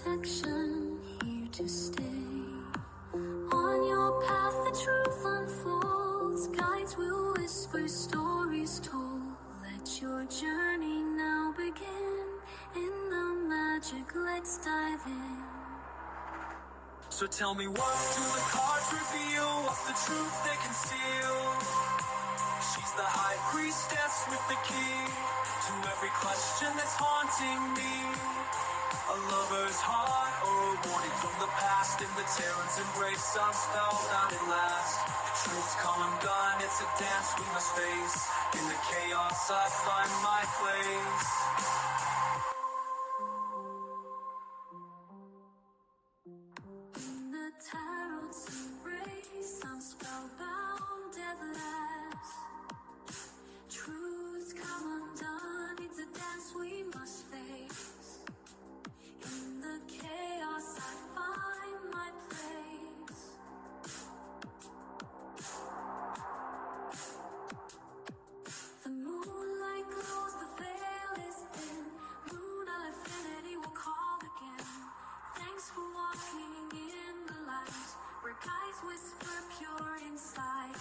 protection, here to stay. On your path the truth unfolds, guides will whisper, stories told. Let your journey now begin. In the magic, let's dive in. So tell me, what do the cards reveal? What's the truth they conceal? She's the high priestess with the key to every question that's haunting me. A lover's heart or a warning from the past. In the Terran's embrace, I'm spellbound at last. Truth's come undone, it's a dance we must face. In the chaos I find my place. In the tarot's embrace, I'm spellbound at last. Truth's come undone, it's a dance we must face. In the chaos I find my place. The moonlight glows, the veil is thin. Lunar affinity will call again. Thanks for walking in the light, where guides whisper pure insight.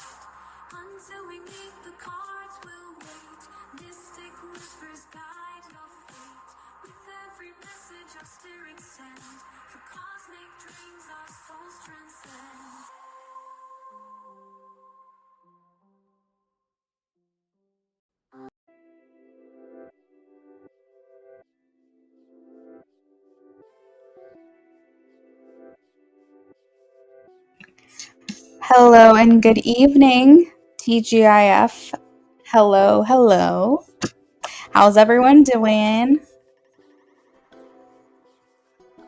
Until we meet, the cards will wait. Mystic whispers guide your fate. With every message our spirits send, for cosmic dreams our souls transcend. Hello and good evening, TGIF. Hello, hello. How's everyone doing?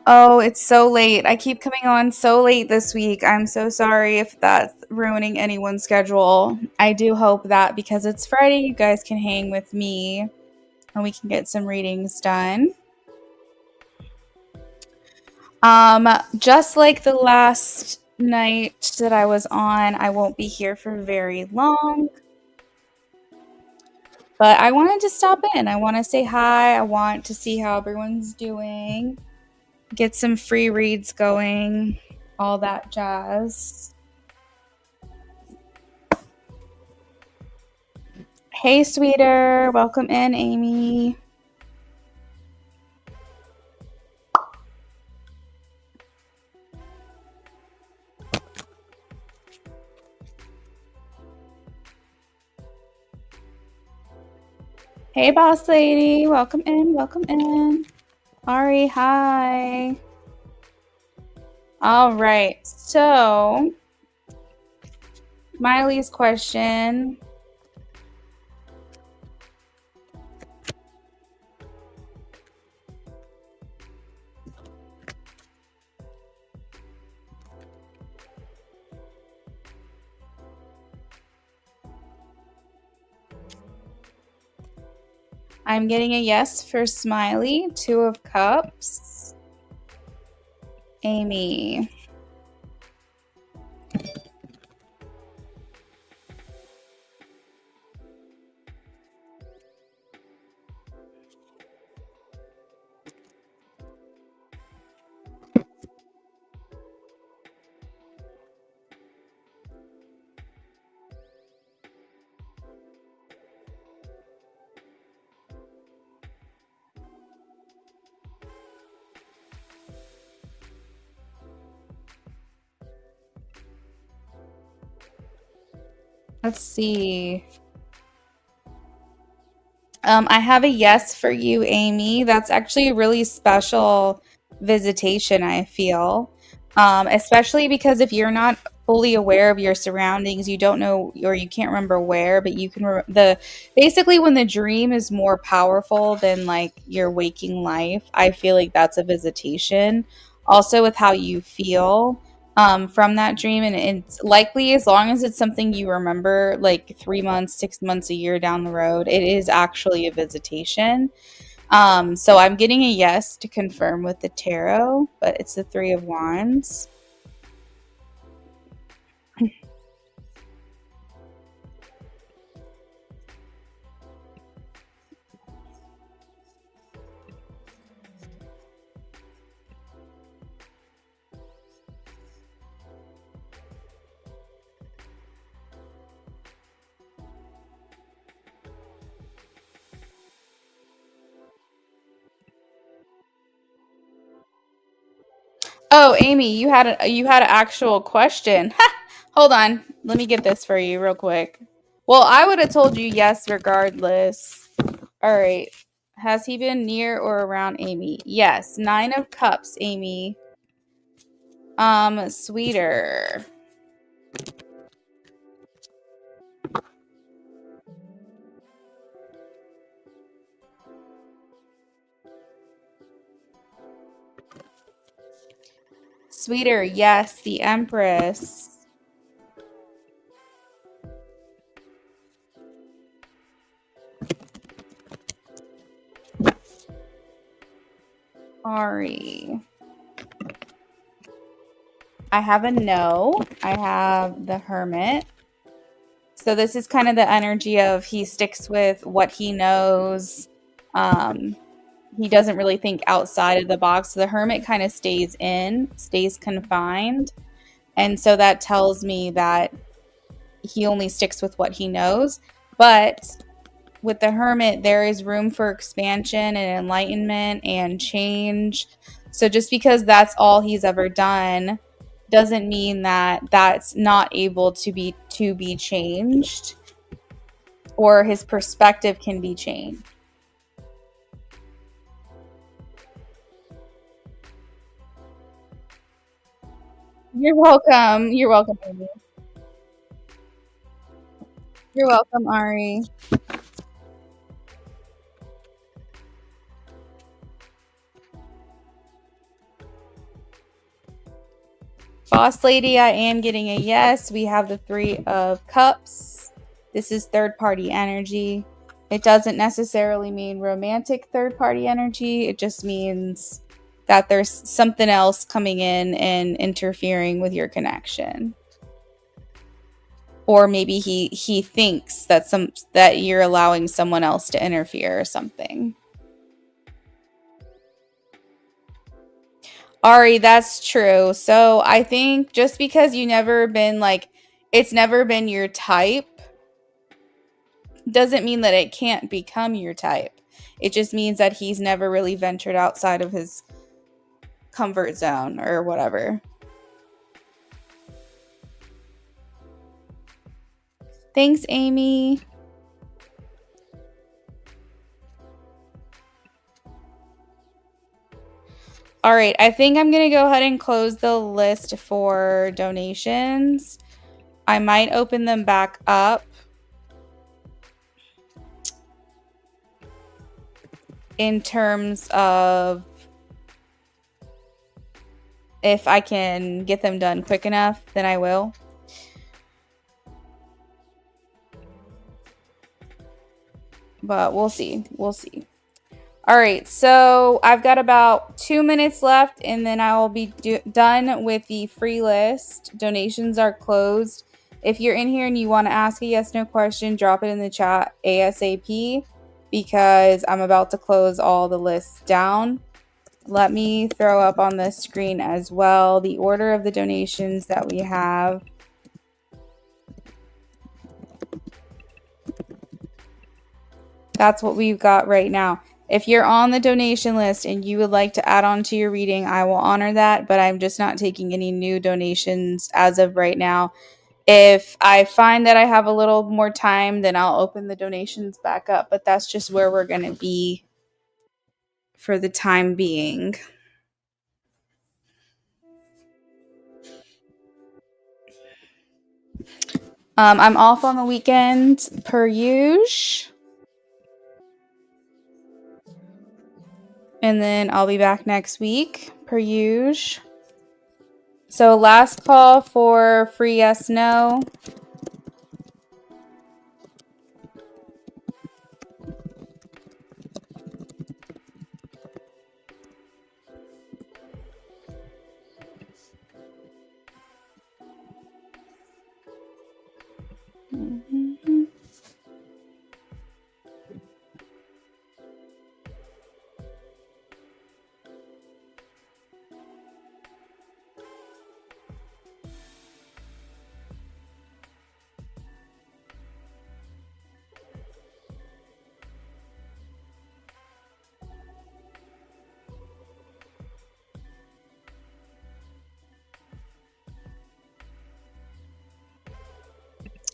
Oh, it's so late. I keep coming on so late this week. I'm so sorry if that's ruining anyone's schedule. I do hope that because it's Friday, you guys can hang with me and we can get some readings done. Just like the last night that I was on, I won't be here for very long. But I wanted to stop in. I want to say hi. I want to see how everyone's doing. Get some free reads going. All that jazz. Hey, sweeter. Welcome in, Amy. Hey, boss lady. Welcome in. Welcome in. Ari, hi. All right. So, Miley's question. I'm getting a yes for Smiley. 2 of Cups. Amy. Let's see. I have a yes for you, Amy. That's actually a really special visitation, I feel. Especially because if you're not fully aware of your surroundings, you don't know or you can't remember where, but you can basically when the dream is more powerful than like your waking life, I feel like that's a visitation. Also with how you feel from that dream, and it's likely as long as it's something you remember like 3 months, 6 months, a year down the road, it is actually a visitation. So I'm getting a yes to confirm with the tarot, but it's the 3 of Wands. Oh, Amy, you had an actual question. Hold on. Let me get this for you real quick. Well, I would have told you yes regardless. All right. Has he been near or around Amy? Yes. 9 of cups, Amy. Sweeter. Sweeter, yes, the Empress. Ari. I have a no. I have the Hermit. So this is kind of the energy of he sticks with what he knows. Um, he doesn't really think outside of the box. So the Hermit kind of stays confined. And so that tells me that he only sticks with what he knows. But with the Hermit, there is room for expansion and enlightenment and change. So just because that's all he's ever done doesn't mean that that's not able to be changed, or his perspective can be changed. You're welcome. You're welcome, Amy. You're welcome, Ari. Boss lady, I am getting a yes. We have the 3 of Cups. This is third party energy. It doesn't necessarily mean romantic third party energy. It just means that there's something else coming in and interfering with your connection. Or maybe he thinks that you're allowing someone else to interfere or something. Ari, that's true. So I think just because it's never been your type, doesn't mean that it can't become your type. It just means that he's never really ventured outside of his comfort zone or whatever. Thanks, Amy. All right, I think I'm going to go ahead and close the list for donations. I might open them back up in terms of if I can get them done quick enough, then I will. But we'll see. We'll see. All right, so I've got about 2 minutes left, and then I will be done with the free list. Donations are closed. If you're in here and you want to ask a yes/no question, drop it in the chat ASAP, because I'm about to close all the lists down. Let me throw up on the screen as well the order of the donations that we have. That's what we've got right now. If you're on the donation list and you would like to add on to your reading, I will honor that, but I'm just not taking any new donations as of right now. If I find that I have a little more time, then I'll open the donations back up, but that's just where we're going to be for the time being. I'm off on the weekend per usual. And then I'll be back next week per usual. So last call for free yes no. Mm-hmm.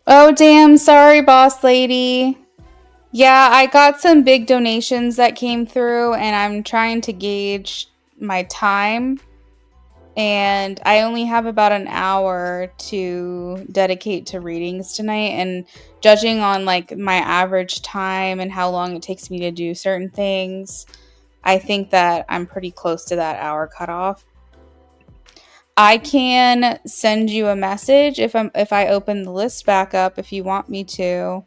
Oh, damn. Sorry, boss lady. Yeah, I got some big donations that came through, and I'm trying to gauge my time. And I only have about an hour to dedicate to readings tonight. And judging on like my average time and how long it takes me to do certain things, I think that I'm pretty close to that hour cutoff. I can send you a message if I open the list back up if you want me to.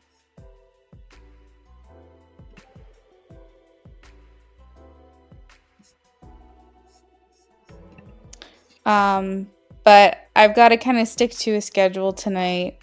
But I've got to kind of stick to a schedule tonight.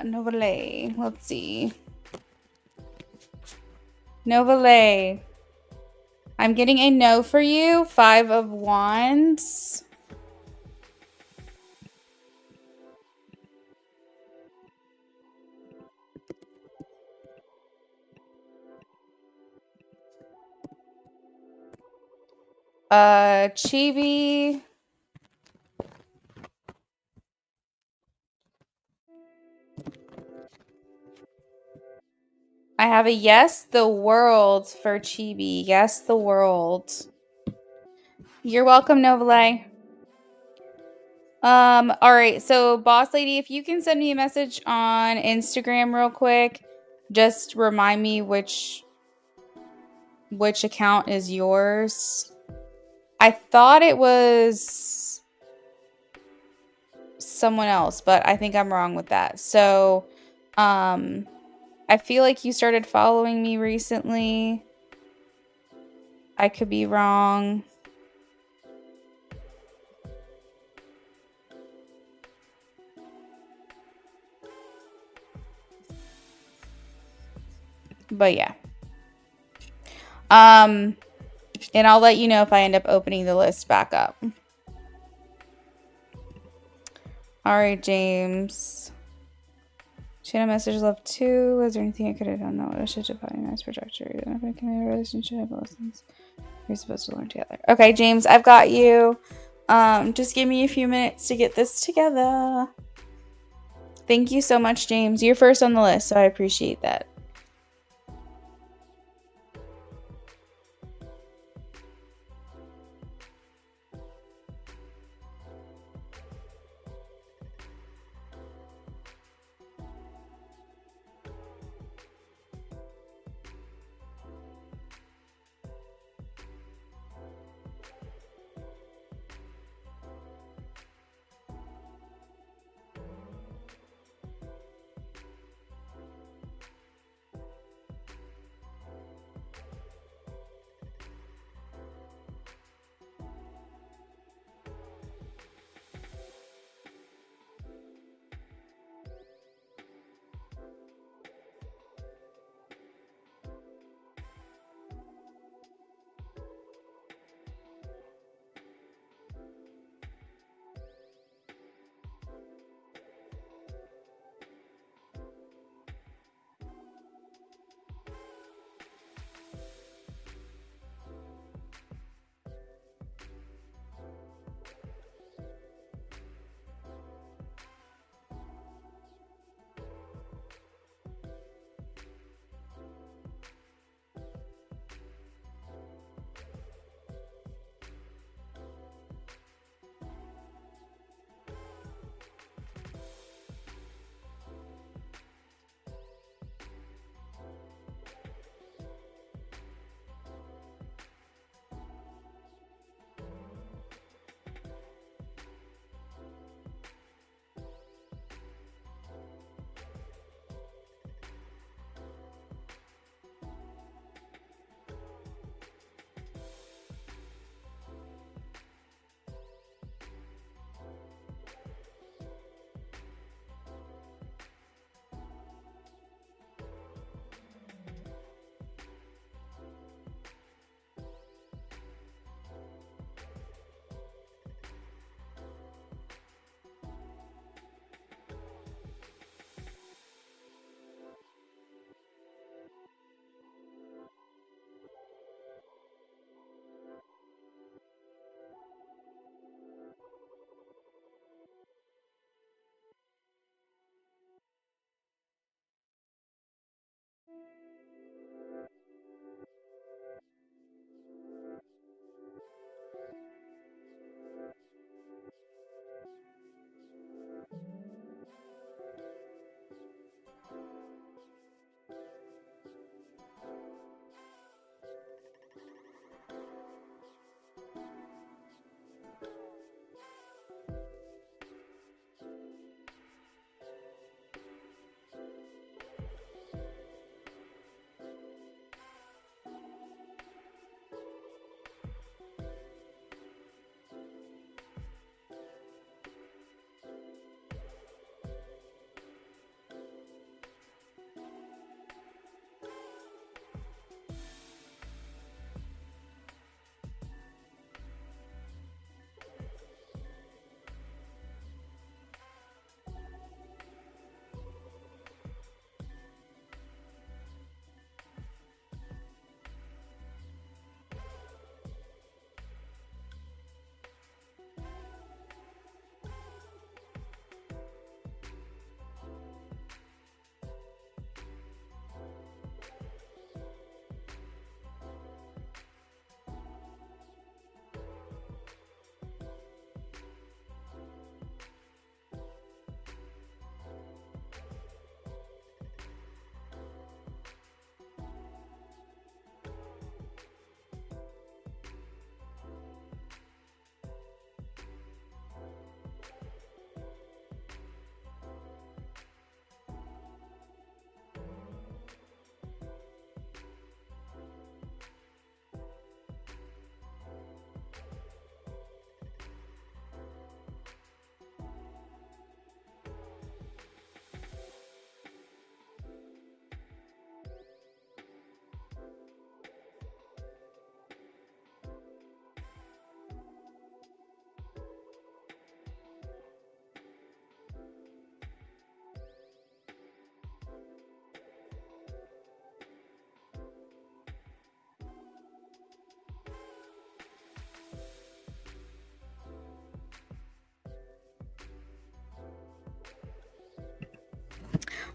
Novale. Let's see. Novale. I'm getting a no for you. 5 of Wands. Chibi. I have a yes, the world for Chibi. Yes, the world. You're welcome, Novale. All right. So, boss lady, if you can send me a message on Instagram real quick, just remind me which account is yours. I thought it was someone else, but I think I'm wrong with that. So, I feel like you started following me recently. I could be wrong. But yeah. And I'll let you know if I end up opening the list back up. All right, James. Channel message love 2. Was there anything I could have done? No, I should have put a nice projector. Even if I can have a relationship lessons. We're supposed to learn together. Okay, James, I've got you. Just give me a few minutes to get this together. Thank you so much, James. You're first on the list, so I appreciate that.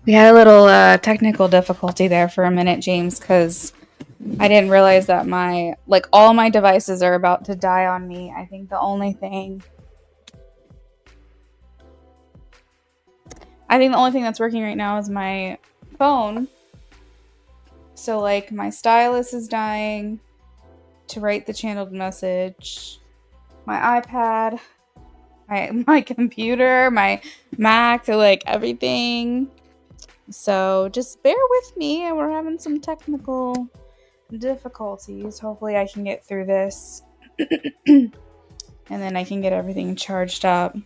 We had a little technical difficulty there for a minute, James, because I didn't realize that all my devices are about to die on me. I think the only thing that's working right now is my phone. So like my stylus is dying to write the channeled message. My iPad, my computer, my Mac, like everything. So just bear with me. We're having some technical difficulties. Hopefully I can get through this. And then I can get everything charged up.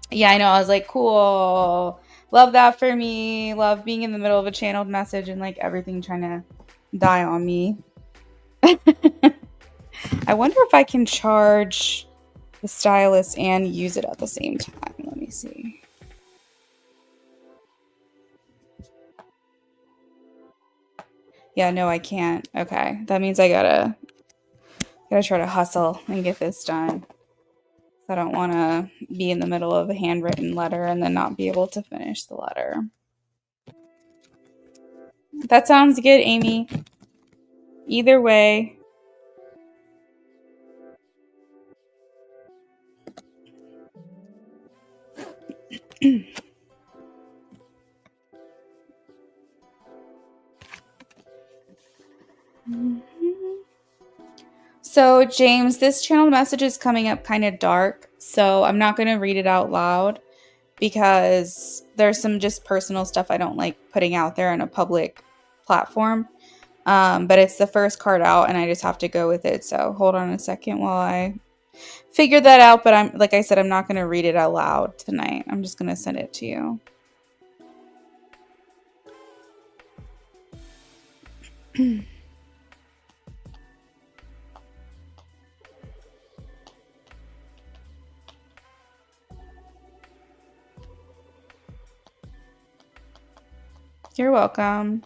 Yeah, I know. I was like, cool. Love that for me. Love being in the middle of a channeled message and like everything trying to die on me. I wonder if I can charge the stylus and use it at the same time. Let me see. Yeah, no, I can't. Okay. That means I gotta try to hustle and get this done. I don't want to be in the middle of a handwritten letter and then not be able to finish the letter. That sounds good, Amy. Either way. So, James, this channel message is coming up kind of dark, so I'm not going to read it out loud because there's some just personal stuff I don't like putting out there on a public platform. But it's the first card out, and I just have to go with it. So, hold on a second while I figure that out. But like I said, I'm not going to read it out loud tonight. I'm just going to send it to you. You're welcome.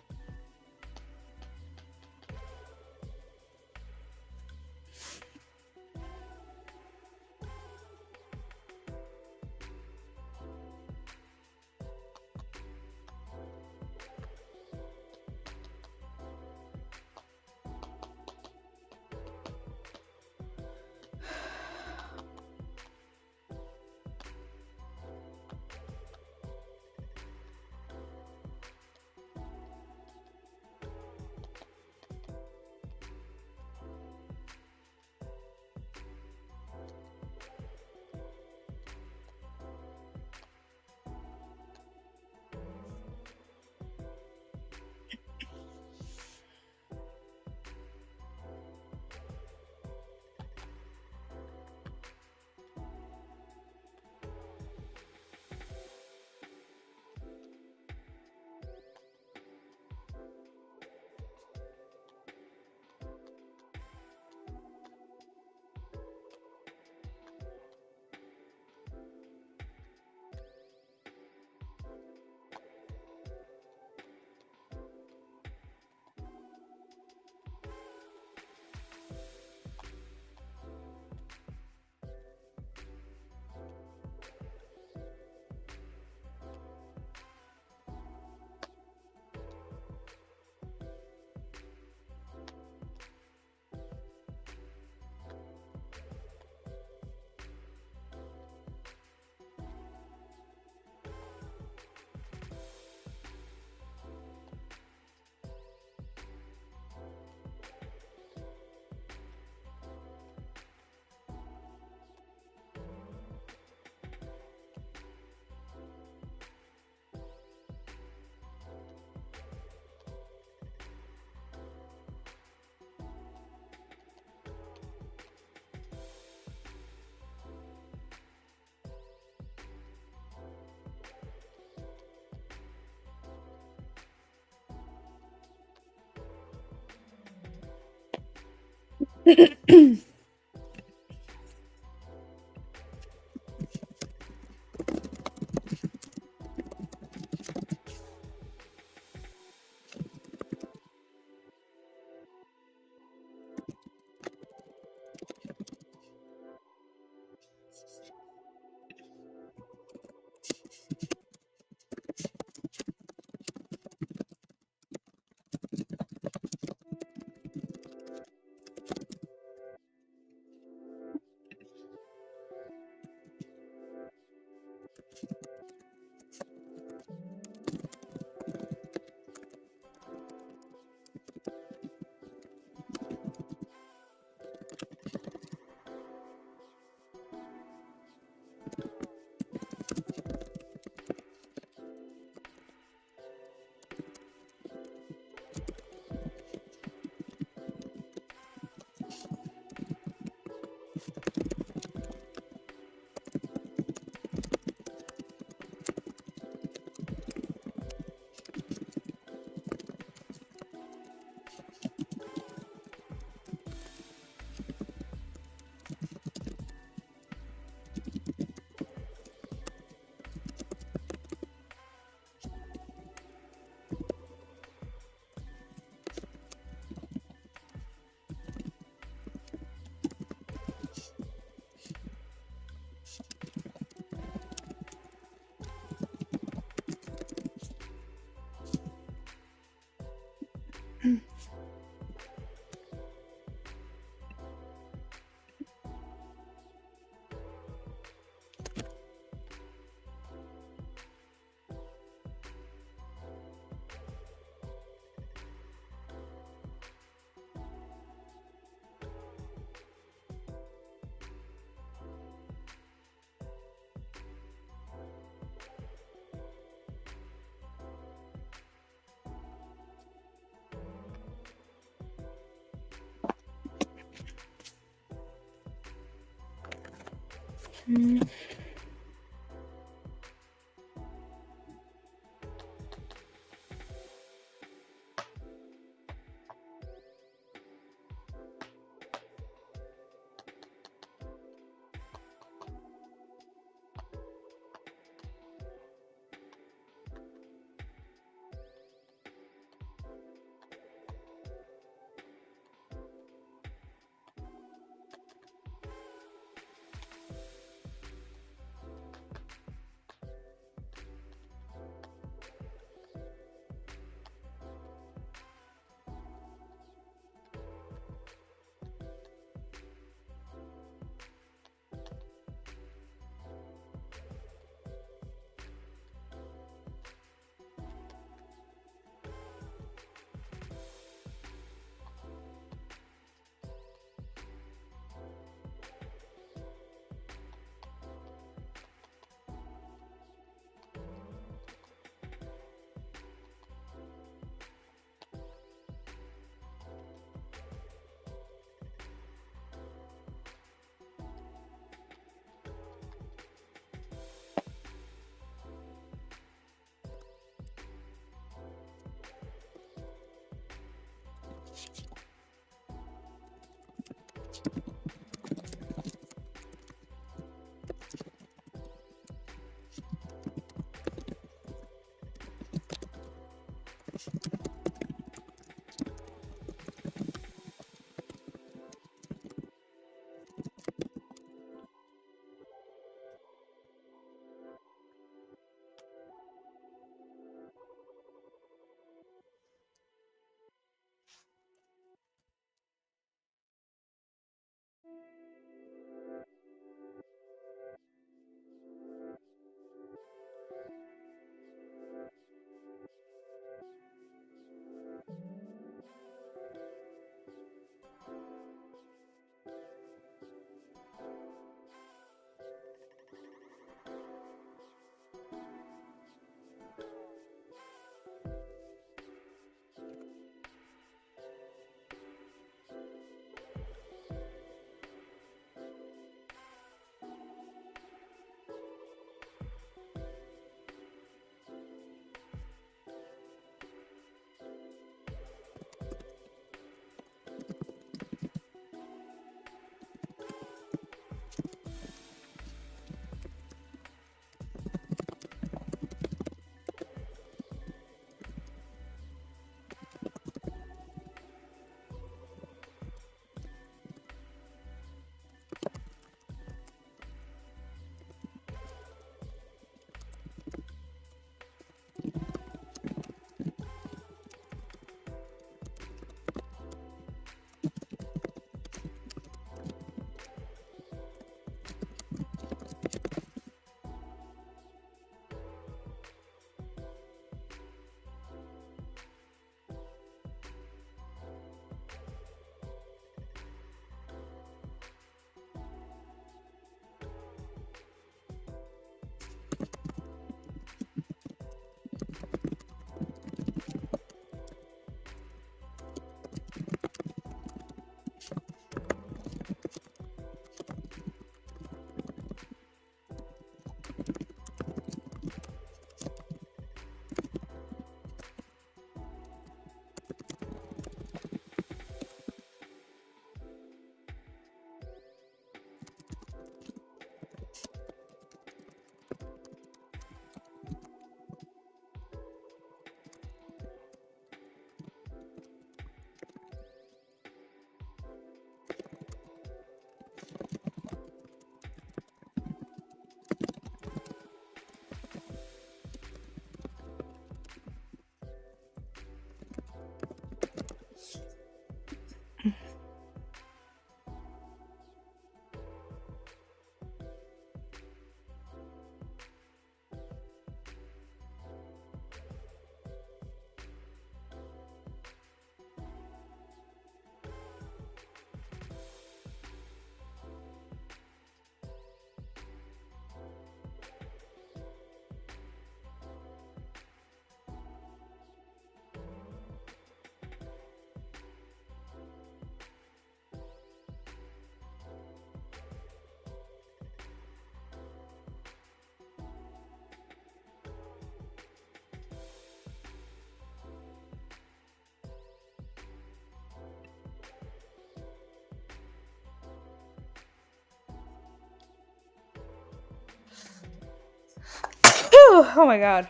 Oh my God.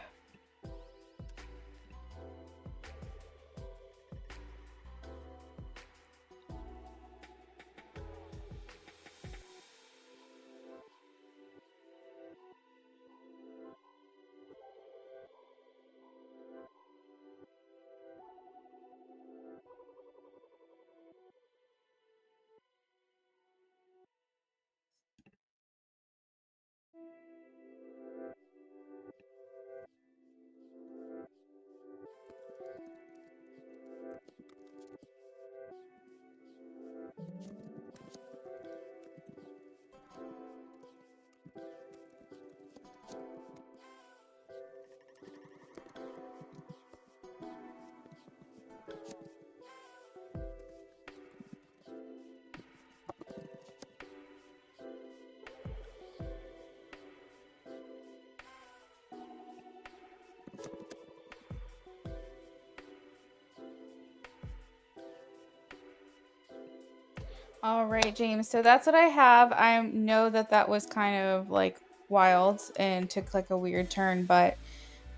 All right, James. So that's what I have. I know that that was kind of like wild and took like a weird turn, but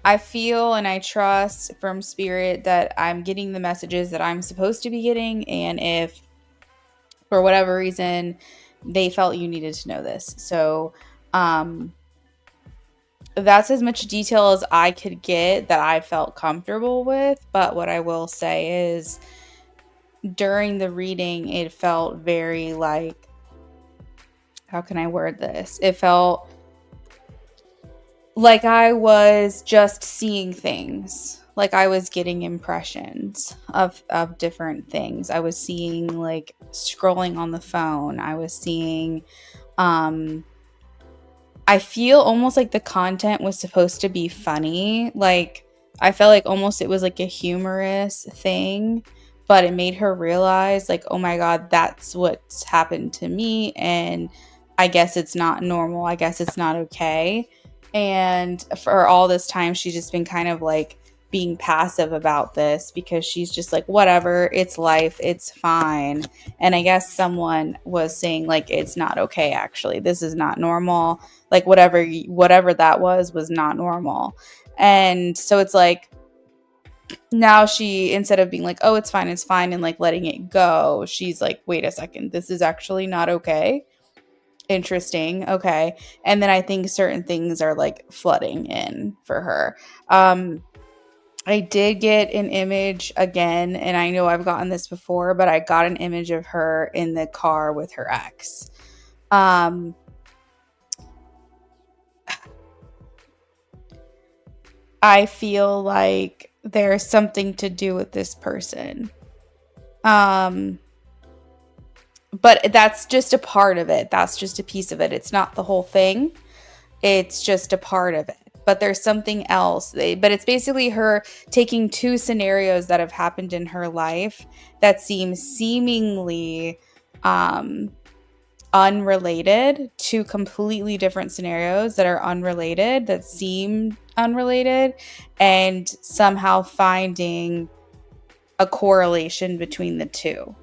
I feel and I trust from spirit that I'm getting the messages that I'm supposed to be getting. And if for whatever reason they felt you needed to know this. So, that's as much detail as I could get that I felt comfortable with. But what I will say is during the reading, it felt very like, how can I word this? It felt like I was just seeing things. Like I was getting impressions of different things. I was seeing like scrolling on the phone. I was seeing I feel almost like the content was supposed to be funny. Like I felt like almost it was like a humorous thing, but it made her realize like, oh my God, that's what's happened to me. And I guess it's not normal. I guess it's not okay. And for all this time, she's just been kind of like being passive about this because she's just like, whatever, it's life, it's fine. And I guess someone was saying like, it's not okay, actually. This is not normal, like whatever that was not normal. And so it's like now she, instead of being like, oh, it's fine and like letting it go, she's like, wait a second, this is actually not okay. Interesting. Okay. And then I think certain things are like flooding in for her. I did get an image again, and I know I've gotten this before, but I got an image of her in the car with her ex. I feel like there's something to do with this person. But that's just a part of it. That's just a piece of it. It's not the whole thing. It's just a part of it. But there's something else. But it's basically her taking two scenarios that have happened in her life that seem seemingly unrelated, to completely different scenarios that are unrelated, that seem unrelated, and somehow finding a correlation between the two.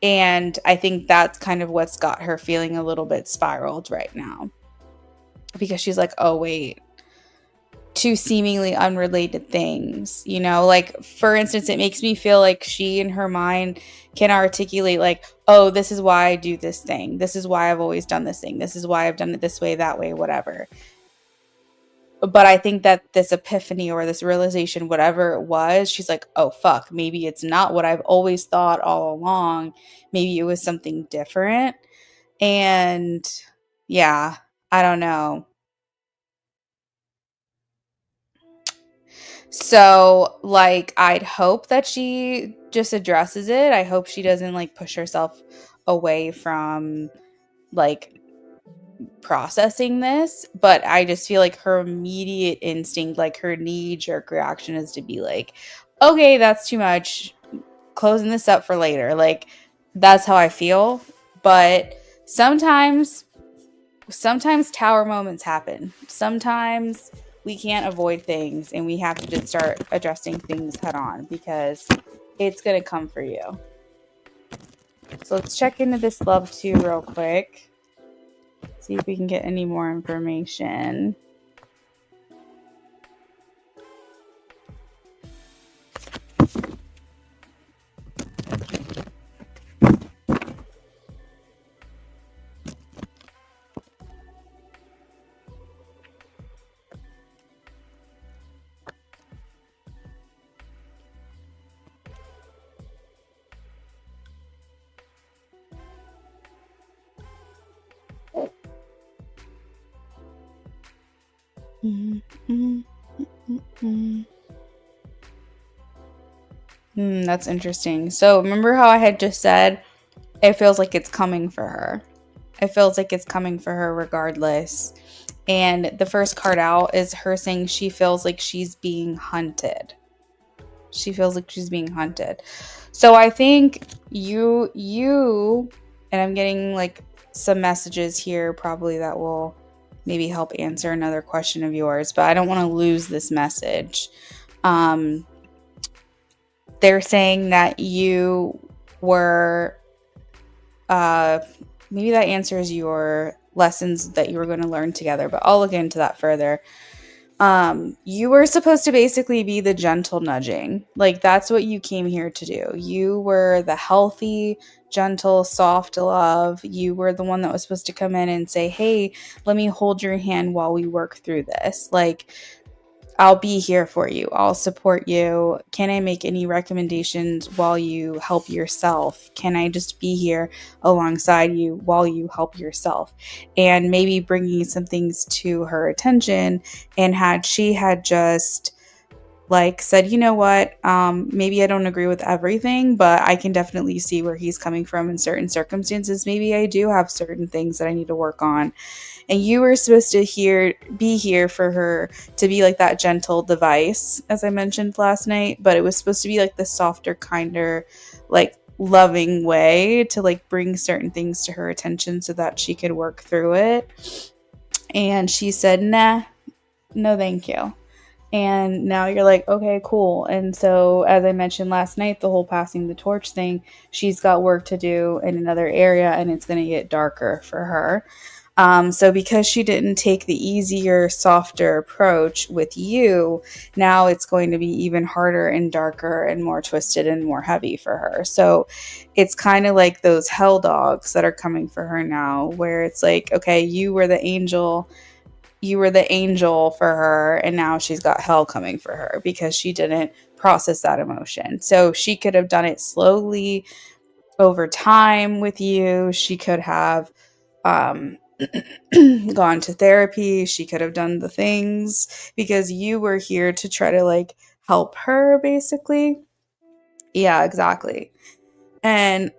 And I think that's kind of what's got her feeling a little bit spiraled right now. Because she's like, oh, wait, two seemingly unrelated things, you know, like for instance, it makes me feel like she in her mind can articulate like, oh, this is why I do this thing. This is why I've always done this thing. This is why I've done it this way, that way, whatever. But I think that this epiphany or this realization, whatever it was, she's like, oh, fuck, maybe it's not what I've always thought all along. Maybe it was something different. And yeah, I don't know. So, like, I'd hope that she just addresses it. I hope she doesn't, like, push herself away from, like, processing this. But I just feel like her immediate instinct, like, her knee-jerk reaction is to be like, okay, that's too much. Closing this up for later. Like, that's how I feel. But sometimes tower moments happen. Sometimes we can't avoid things and we have to just start addressing things head on because it's going to come for you. So let's check into this love too real quick. See if we can get any more information. That's interesting. So remember how I had just said it feels like it's coming for her. It feels like it's coming for her regardless. And the first card out is her saying she feels like she's being hunted. She feels like she's being hunted. So I think and I'm getting like some messages here probably that will maybe help answer another question of yours, but I don't want to lose this message. They're saying that you were maybe that answers your lessons that you were going to learn together, but I'll look into that further. You were supposed to basically be the gentle nudging. Like that's what you came here to do. You were the healthy, gentle, soft love. You were the one that was supposed to come in and say, "Hey, let me hold your hand while we work through this." Like I'll be here for you. I'll support you. Can I make any recommendations while you help yourself? Can I just be here alongside you while you help yourself? And maybe bringing some things to her attention. And had she had just like said, you know what, maybe I don't agree with everything, but I can definitely see where he's coming from in certain circumstances. Maybe I do have certain things that I need to work on, and you were supposed to be here for her to be like that gentle device, as I mentioned last night, but it was supposed to be like the softer, kinder, like loving way to like bring certain things to her attention so that she could work through it. And she said, nah, no thank you. And now you're like, okay, cool. And so, as I mentioned last night, the whole passing the torch thing, she's got work to do in another area and it's going to get darker for her. So because she didn't take the easier, softer approach with you, now it's going to be even harder and darker and more twisted and more heavy for her. So it's kind of like those hell dogs that are coming for her now, where it's like, okay, you were the angel for her, and now she's got hell coming for her because she didn't process that emotion. So she could have done it slowly over time with you. She could have gone to therapy. She could have done the things because you were here to try to like help her, basically. Yeah, exactly. And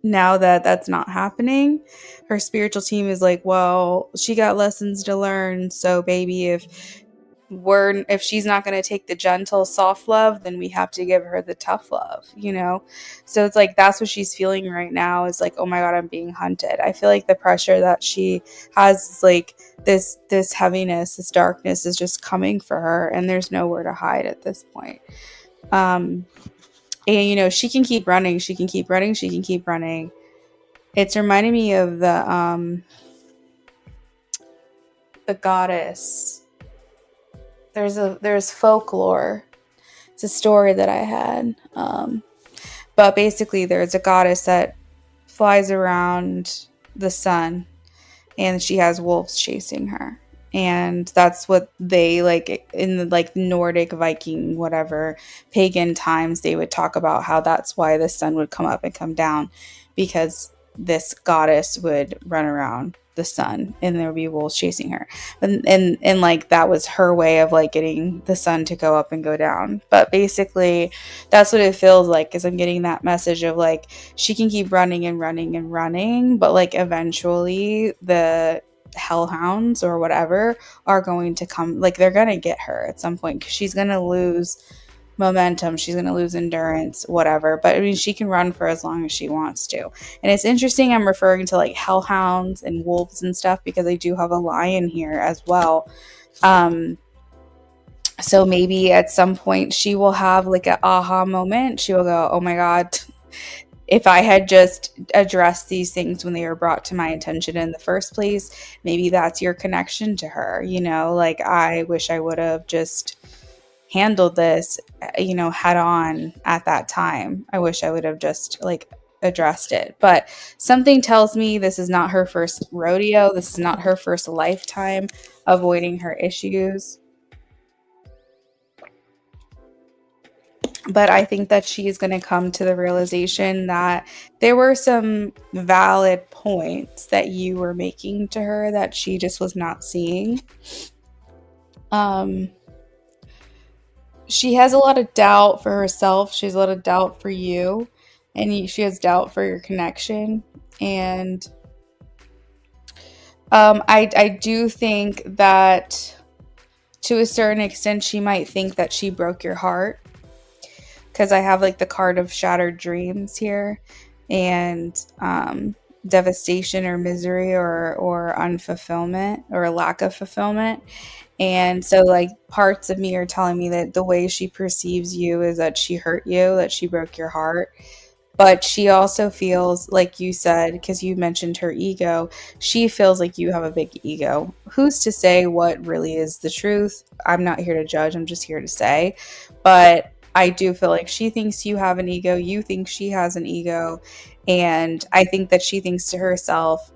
now that that's not happening, her spiritual team is like, well, she got lessons to learn. So, baby, if she's not going to take the gentle soft love, then we have to give her the tough love, you know. So it's like that's what she's feeling right now, is like, oh my god, I'm being hunted. I feel like the pressure that she has is like this heaviness, this darkness is just coming for her, and there's nowhere to hide at this point. um and you know, she can keep running, she can keep running, she can keep running. It's reminding me of the goddess. There's folklore. It's a story that I had. But basically, there's a goddess that flies around the sun, and she has wolves chasing her. And that's what they like in the like Nordic Viking, whatever pagan times, they would talk about how that's why the sun would come up and come down, because this goddess would run around the sun and there would be wolves chasing her. And like that was her way of like getting the sun to go up and go down. But basically that's what it feels like, is I'm getting that message of like she can keep running and running and running, but like eventually the hellhounds or whatever are going to come, like they're going to get her at some point, because she's going to lose momentum, she's going to lose endurance, whatever. But I mean, she can run for as long as she wants to. And it's interesting I'm referring to like hellhounds and wolves and stuff, because I do have a lion here as well. So maybe at some point she will have like an aha moment. She will go, oh my god, if I had just addressed these things when they were brought to my attention in the first place. Maybe that's your connection to her, you know, like I wish I would have just handled this, you know, head on at that time. I wish I would have just like addressed it. But something tells me this is not her first rodeo. This is not her first lifetime avoiding her issues. But I think that she is going to come to the realization that there were some valid points that you were making to her that she just was not seeing. Um, she has a lot of doubt for herself. She has a lot of doubt for you, and she has doubt for your connection. And I do think that to a certain extent, she might think that she broke your heart, because I have like the card of shattered dreams here, and devastation or misery or unfulfillment or a lack of fulfillment. And so, like, parts of me are telling me that the way she perceives you is that she hurt you, that she broke your heart. But she also feels, like you said, because you mentioned her ego, she feels like you have a big ego. Who's to say what really is the truth? I'm not here to judge, I'm just here to say. But I do feel like she thinks you have an ego, you think she has an ego. And I think that she thinks to herself,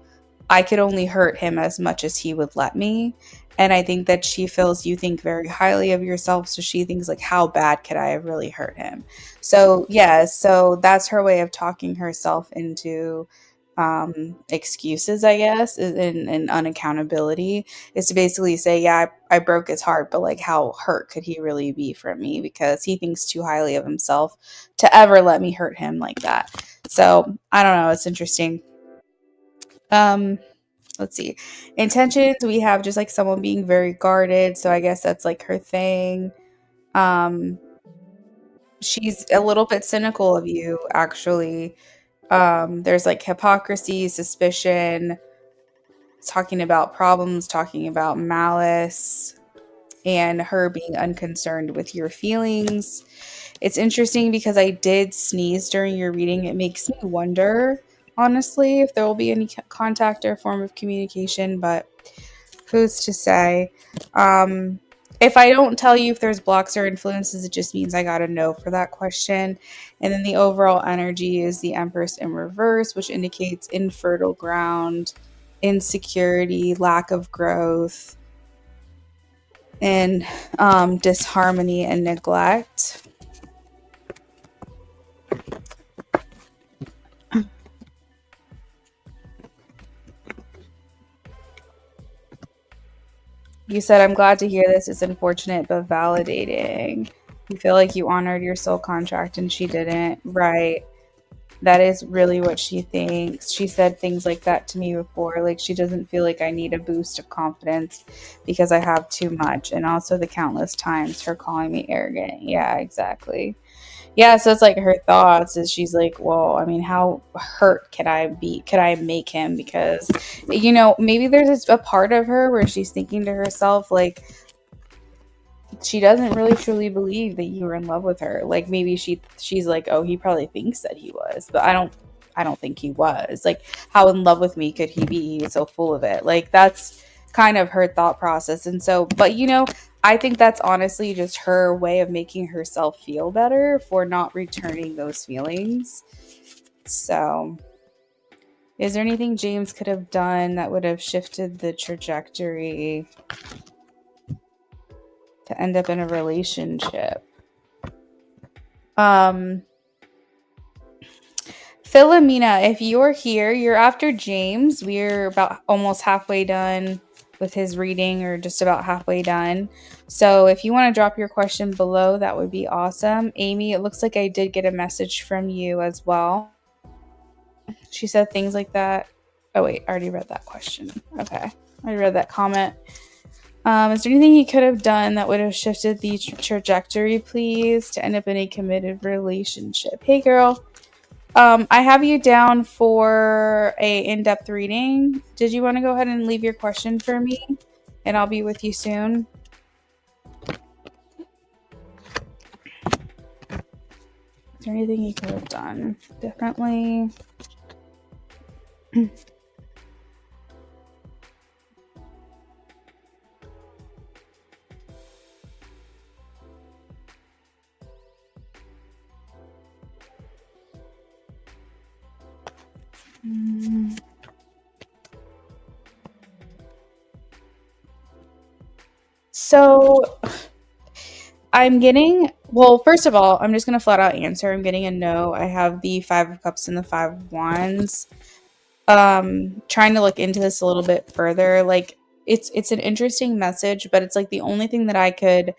I could only hurt him as much as he would let me. And I think that she feels you think very highly of yourself. So she thinks, like, how bad could I have really hurt him? So, yeah, so that's her way of talking herself into excuses, I guess, and unaccountability, is to basically say, yeah, I broke his heart, but like, how hurt could he really be from me? Because he thinks too highly of himself to ever let me hurt him like that. So, I don't know. It's interesting. Um, let's see. Intentions, we have just like someone being very guarded. So I guess that's like her thing. Um, she's a little bit cynical of you, actually. There's like hypocrisy, suspicion, talking about problems, talking about malice, and her being unconcerned with your feelings. It's interesting because I did sneeze during your reading. It makes me wonder, honestly, if there will be any contact or form of communication, but who's to say? Um, if I don't tell you if there's blocks or influences, it just means I got to know for that question. And then the overall energy is the Empress in reverse, which indicates infertile ground, insecurity, lack of growth, and disharmony and neglect. You said, I'm glad to hear this. It's unfortunate but validating. You feel like you honored your soul contract and she didn't. Right. That is really what she thinks. She said things like that to me before. Like, she doesn't feel like I need a boost of confidence because I have too much. And also the countless times her calling me arrogant. Yeah, exactly. Yeah, so it's like her thoughts is she's like, well, I mean, how hurt could I be? Could I make him? Because, maybe there's a part of her where she's thinking to herself, like, she doesn't really truly believe that you were in love with her. Like, maybe she's like, oh, he probably thinks that he was, but I don't think he was. Like, how in love with me could he be? He's so full of it. Like, that's kind of her thought process. And so, but I think that's honestly just her way of making herself feel better for not returning those feelings. So, is there anything James could have done that would have shifted the trajectory to end up in a relationship? Philomena, if you're here, you're after James. We're about almost halfway done with his reading, or just about halfway done. So if you want to drop your question below, that would be awesome. Amy, it looks like I did get a message from you as well. She said things like that. Oh, wait, I already read that question. Okay, I read that comment. Is there anything he could have done that would have shifted the trajectory, please, to end up in a committed relationship? Hey, girl. I have you down for a in-depth reading. Did you want to go ahead and leave your question for me? And I'll be with you soon. Is there anything you could have done differently? So I'm getting, well, first of all, I'm just going to flat out answer. I'm getting a no. I have the 5 of Cups and the 5 of Wands. Trying to look into this a little bit further. Like, it's an interesting message, but it's like the only thing that I could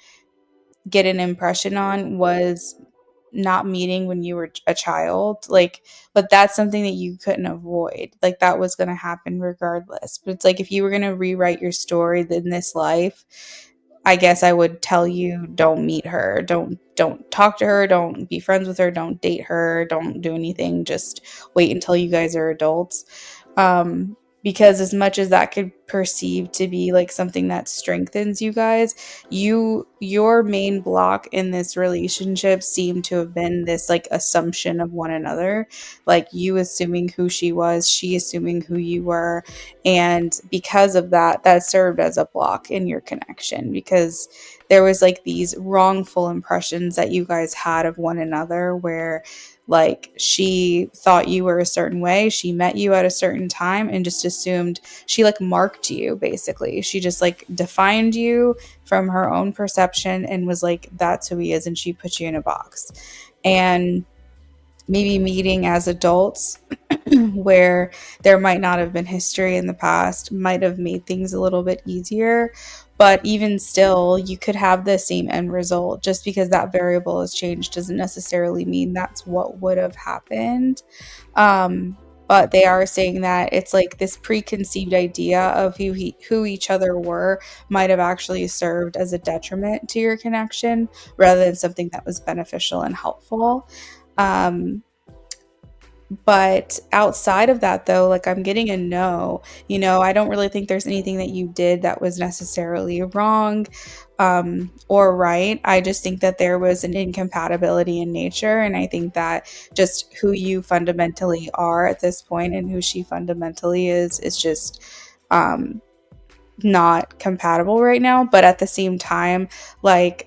get an impression on was not meeting when you were a child. Like, but that's something that you couldn't avoid. Like, that was going to happen regardless. But it's like, if you were going to rewrite your story in this life, I guess I would tell you, don't meet her, don't talk to her, don't be friends with her, don't date her, don't do anything, just wait until you guys are adults. Because as much as that could perceive to be like something that strengthens you guys, your main block in this relationship seemed to have been this like assumption of one another, like you assuming who she was, she assuming who you were. And because of that, that served as a block in your connection, because there was like these wrongful impressions that you guys had of one another, where like she thought you were a certain way, she met you at a certain time and just assumed, she like marked you basically, she just like defined you from her own perception and was like, that's who he is, and she put you in a box. And maybe meeting as adults where there might not have been history in the past might have made things a little bit easier. But even still, you could have the same end result. Just because that variable has changed doesn't necessarily mean that's what would have happened. But they are saying that it's like this preconceived idea of who each other were might have actually served as a detriment to your connection rather than something that was beneficial and helpful. But outside of that, though, like I'm getting a no. I don't really think there's anything that you did that was necessarily wrong or right. I just think that there was an incompatibility in nature. And I think that just who you fundamentally are at this point and who she fundamentally is just not compatible right now. But at the same time, like,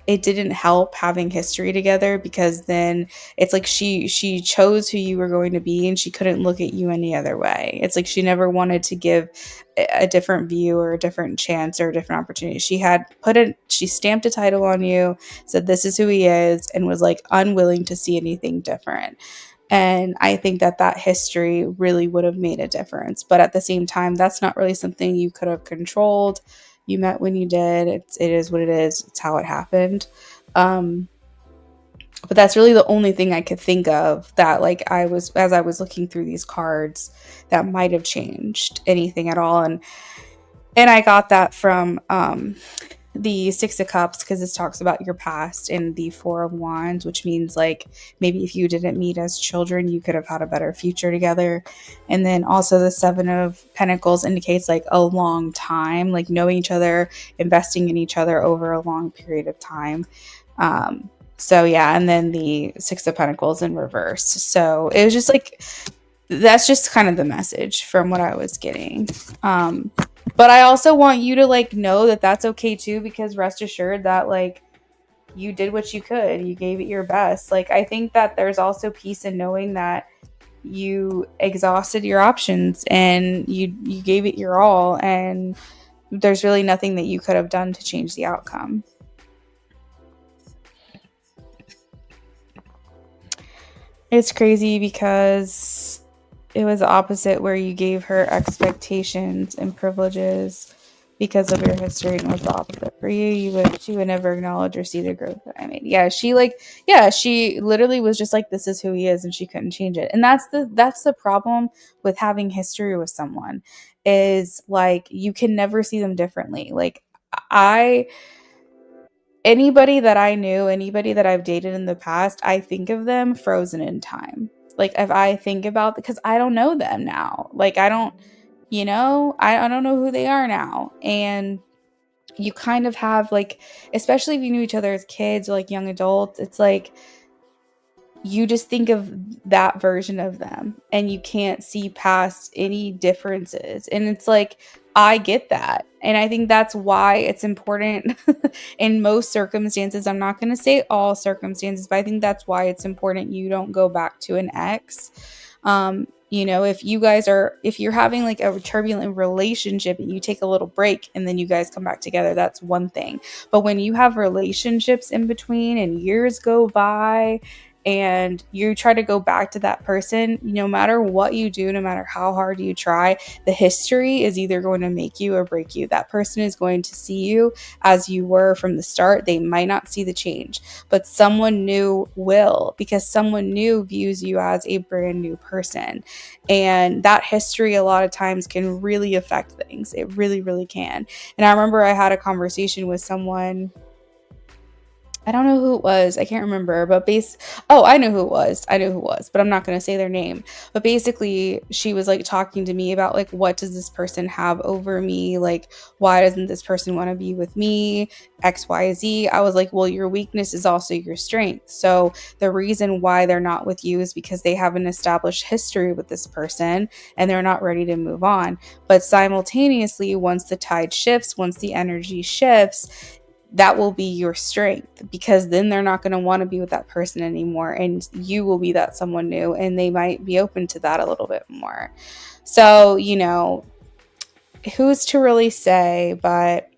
it didn't help having history together, because then it's like she chose who you were going to be and she couldn't look at you any other way. It's like she never wanted to give a different view or a different chance or a different opportunity. She stamped a title on you, said this is who he is, and was like unwilling to see anything different. And I think that history really would have made a difference. But at the same time, that's not really something you could have controlled. You met when you did. It is what it is. It's how it happened. But that's really the only thing I could think of that, like, as I was looking through these cards, that might have changed anything at all. And I got that from the Six of Cups, because this talks about your past, and the Four of Wands, which means like maybe if you didn't meet as children, you could have had a better future together. And then also the Seven of Pentacles indicates like a long time, like knowing each other, investing in each other over a long period of time. So yeah, and then the Six of Pentacles in reverse. So it was just like, that's just kind of the message from what I was getting. But I also want you to like know that that's okay too, because rest assured that like you did what you could. You gave it your best. Like, I think that there's also peace in knowing that you exhausted your options and you gave it your all, and there's really nothing that you could have done to change the outcome. It's crazy because it was the opposite, where you gave her expectations and privileges because of your history, and was the opposite for you. She would never acknowledge or see the growth that I made. Yeah, she literally was just like, this is who he is, and she couldn't change it. And that's the problem with having history with someone, is like you can never see them differently. Like, anybody that I knew, anybody that I've dated in the past, I think of them frozen in time. Like, if I think about, because I don't know them now. Like, I don't know who they are now. And you kind of have like, especially if you knew each other as kids or like young adults, it's like you just think of that version of them and you can't see past any differences. And it's like, I get that. And I think that's why it's important in most circumstances. I'm not going to say all circumstances, but I think that's why it's important you don't go back to an ex. If you're having like a turbulent relationship and you take a little break and then you guys come back together, that's one thing. But when you have relationships in between and years go by and you try to go back to that person, no matter what you do, no matter how hard you try, the history is either going to make you or break you. That person is going to see you as you were from the start. They might not see the change, but someone new will, because someone new views you as a brand new person. And that history a lot of times can really affect things. It really, really can. And I remember I had a conversation with someone. I don't know who it was. I can't remember, but I know who it was. But I'm not going to say their name. But basically, she was like talking to me about like, what does this person have over me? Like, why doesn't this person want to be with me? X, Y, Z. I was like, well, your weakness is also your strength. So the reason why they're not with you is because they have an established history with this person and they're not ready to move on. But simultaneously, once the tide shifts, once the energy shifts, that will be your strength, because then they're not going to want to be with that person anymore, and you will be that someone new, and they might be open to that a little bit more. So, who's to really say? But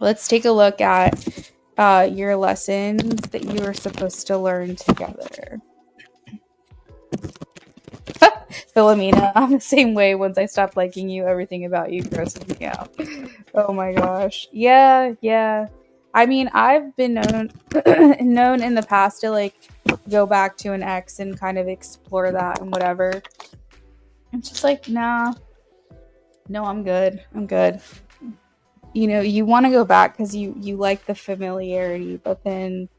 let's take a look at your lessons that you are supposed to learn together. Philomena, I'm the same way. Once I stop liking you, everything about you grosses me out. Oh my gosh. Yeah. I mean, I've been known in the past to like go back to an ex and kind of explore that and whatever. It's just like, nah. No, I'm good. You want to go back because you like the familiarity, but then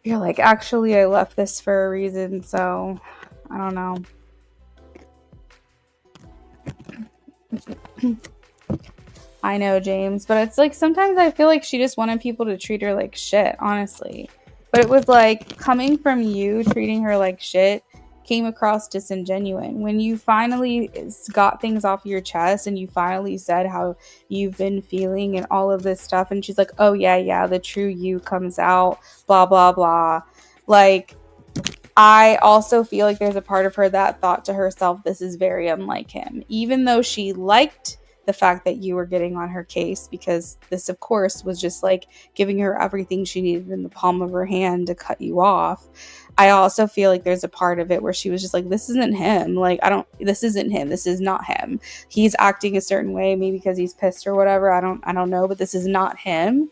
you're like, actually, I left this for a reason, so I don't know. I know, James, but it's like sometimes I feel like she just wanted people to treat her like shit, honestly. But it was like coming from you, treating her like shit came across disingenuous. When you finally got things off your chest and you finally said how you've been feeling and all of this stuff, and she's like, oh yeah, the true you comes out, blah, blah, blah. Like, I also feel like there's a part of her that thought to herself, this is very unlike him. Even though she liked the fact that you were getting on her case, because this, of course, was just like giving her everything she needed in the palm of her hand to cut you off. I also feel like there's a part of it where she was just like, this isn't him. Like, this isn't him. This is not him. He's acting a certain way, maybe because he's pissed or whatever. I don't know, but this is not him.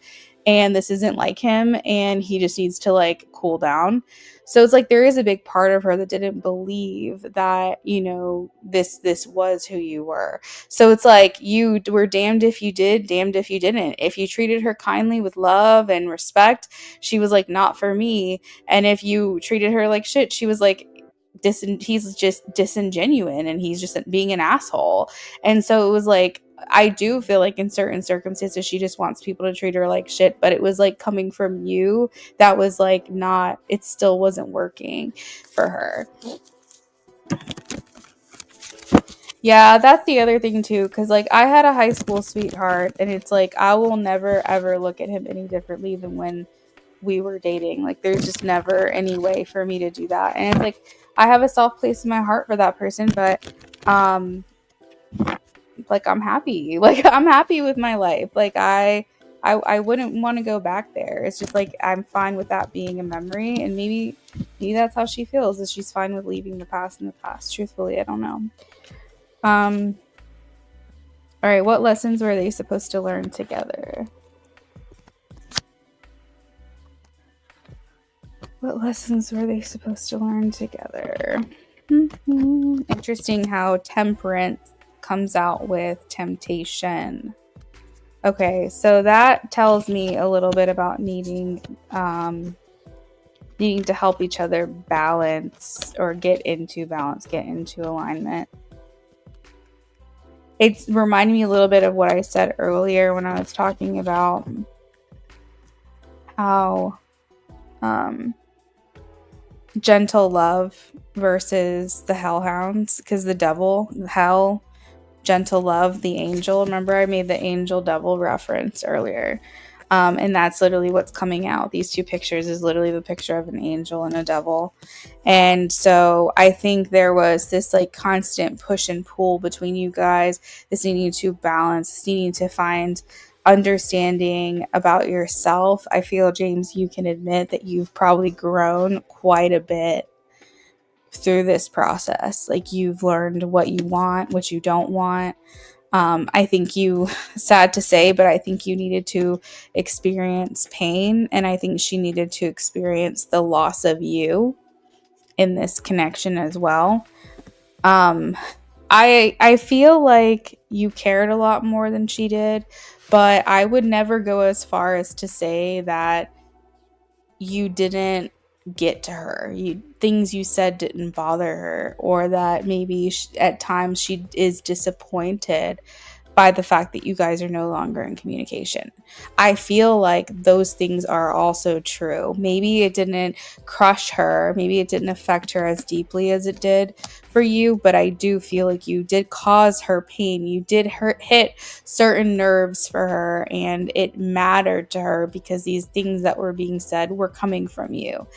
And this isn't like him. And he just needs to like cool down. So it's like there is a big part of her that didn't believe that, this was who you were. So it's like you were damned if you did, damned if you didn't. If you treated her kindly with love and respect, she was like, not for me. And if you treated her like shit, she was like, he's just disingenuous and he's just being an asshole. And so it was like, I do feel like in certain circumstances she just wants people to treat her like shit, but it was like coming from you that was like not, it still wasn't working for her. Yeah, that's the other thing too, because like I had a high school sweetheart, and it's like I will never ever look at him any differently than when we were dating. Like there's just never any way for me to do that. And it's like I have a soft place in my heart for that person, but like I'm happy. Like I'm happy with my life. Like I wouldn't want to go back there. It's just like I'm fine with that being a memory, and maybe that's how she feels, is she's fine with leaving the past in the past. Truthfully, I don't know. All right, what lessons were they supposed to learn together? What lessons were they supposed to learn together? Interesting how temperance comes out with temptation. Okay, so that tells me a little bit about needing to help each other balance, or get into balance, get into alignment. It's reminding me a little bit of what I said earlier when I was talking about how gentle love versus the hellhounds, because the devil, hell, gentle love, the angel. Remember I made the angel devil reference earlier, and that's literally what's coming out. These two pictures is literally the picture of an angel and a devil. And so I think there was this like constant push and pull between you guys, this needing to balance, this needing to find understanding about yourself. I feel, James, you can admit that you've probably grown quite a bit through this process. Like, you've learned what you want, what you don't want. I think you, sad to say, but I think you needed to experience pain, and I think she needed to experience the loss of you in this connection as well. Um, I feel like you cared a lot more than she did, but I would never go as far as to say that you didn't get to her. Things you said didn't bother her, or that maybe at times she is disappointed by the fact that you guys are no longer in communication. I feel like those things are also true. Maybe it didn't crush her, maybe it didn't affect her as deeply as it did for you, but I do feel like you did cause her pain. You did hit certain nerves for her, and it mattered to her because these things that were being said were coming from you.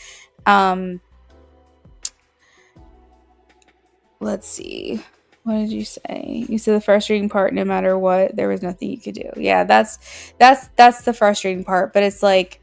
Let's see. What did you say? You said the frustrating part, no matter what, there was nothing you could do. Yeah, that's the frustrating part, but it's like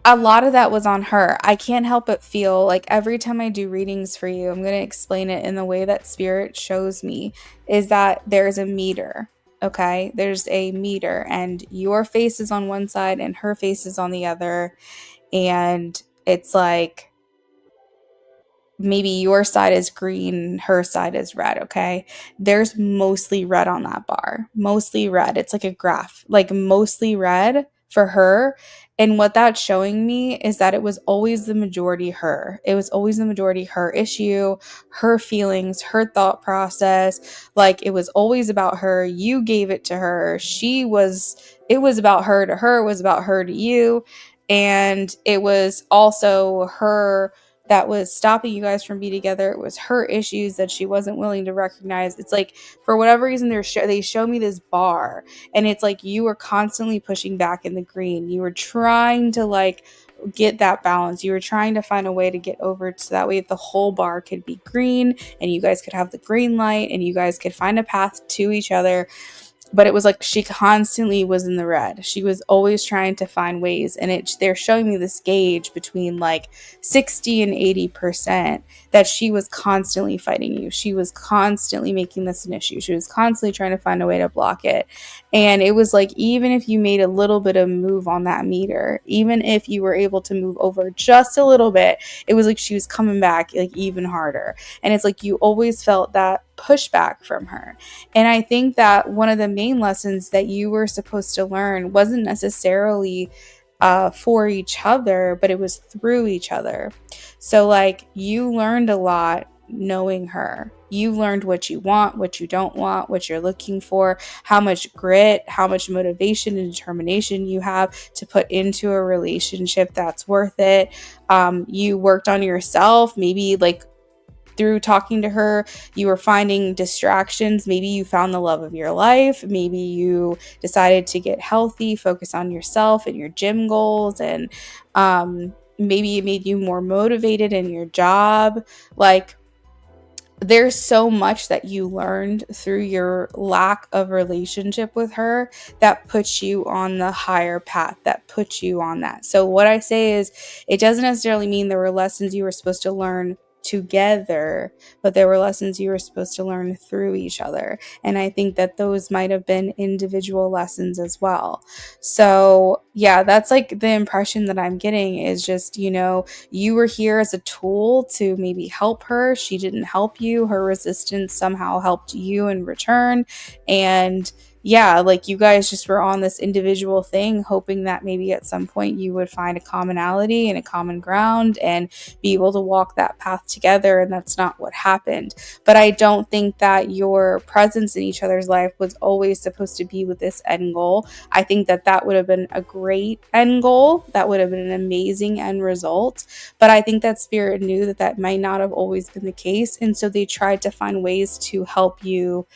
a lot of that was on her. I can't help but feel like every time I do readings for you, I'm going to explain it in the way that spirit shows me, is that there's a meter. Okay? There's a meter, and your face is on one side and her face is on the other, and it's like maybe your side is green, her side is red, okay? There's mostly red on that bar. Mostly red. It's like a graph. Like, mostly red for her. And what that's showing me is that it was always the majority her. It was always the majority her issue, her feelings, her thought process. Like, it was always about her. You gave it to her. It was about her to her, it was about her to you. And it was also her that was stopping you guys from being together. It was her issues that she wasn't willing to recognize. It's like, for whatever reason, they show me this bar, and it's like you were constantly pushing back in the green. You were trying to like get that balance. You were trying to find a way to get over it so that way the whole bar could be green and you guys could have the green light and you guys could find a path to each other. But it was like she constantly was in the red. She was always trying to find ways, and they're showing me this gauge between like 60 and 80% that she was constantly fighting you. She was constantly making this an issue. She was constantly trying to find a way to block it. And it was like, even if you made a little bit of move on that meter, even if you were able to move over just a little bit, it was like she was coming back like even harder. And it's like you always felt that pushback from her. And I think that one of the main lessons that you were supposed to learn wasn't necessarily for each other, but it was through each other. So like, you learned a lot knowing her. You learned what you want, what you don't want, what you're looking for, how much grit, how much motivation and determination you have to put into a relationship that's worth it. You worked on yourself, maybe like through talking to her, you were finding distractions. Maybe you found the love of your life. Maybe you decided to get healthy, focus on yourself and your gym goals. And maybe it made you more motivated in your job. Like, there's so much that you learned through your lack of relationship with her that puts you on the higher path, that puts you on that. So what I say is, it doesn't necessarily mean there were lessons you were supposed to learn together, but there were lessons you were supposed to learn through each other. And I think that those might have been individual lessons as well. So yeah, that's like the impression that I'm getting, is just, you were here as a tool to maybe help her. She didn't help you. Her resistance somehow helped you in return. And yeah, like, you guys just were on this individual thing, hoping that maybe at some point you would find a commonality and a common ground and be able to walk that path together. And that's not what happened. But I don't think that your presence in each other's life was always supposed to be with this end goal. I think that that would have been a great end goal. That would have been an amazing end result. But I think that spirit knew that that might not have always been the case. And so they tried to find ways to help you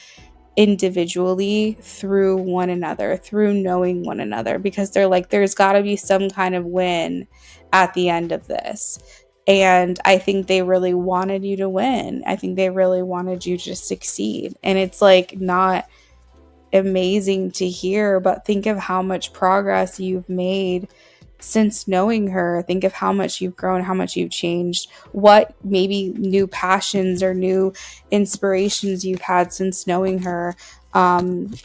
individually through one another, through knowing one another, because they're like, there's got to be some kind of win at the end of this. And I think they really wanted you to win. I think they really wanted you to succeed. And it's like not amazing to hear, but think of how much progress you've made since knowing her. Think of how much you've grown, how much you've changed, what maybe new passions or new inspirations you've had since knowing her,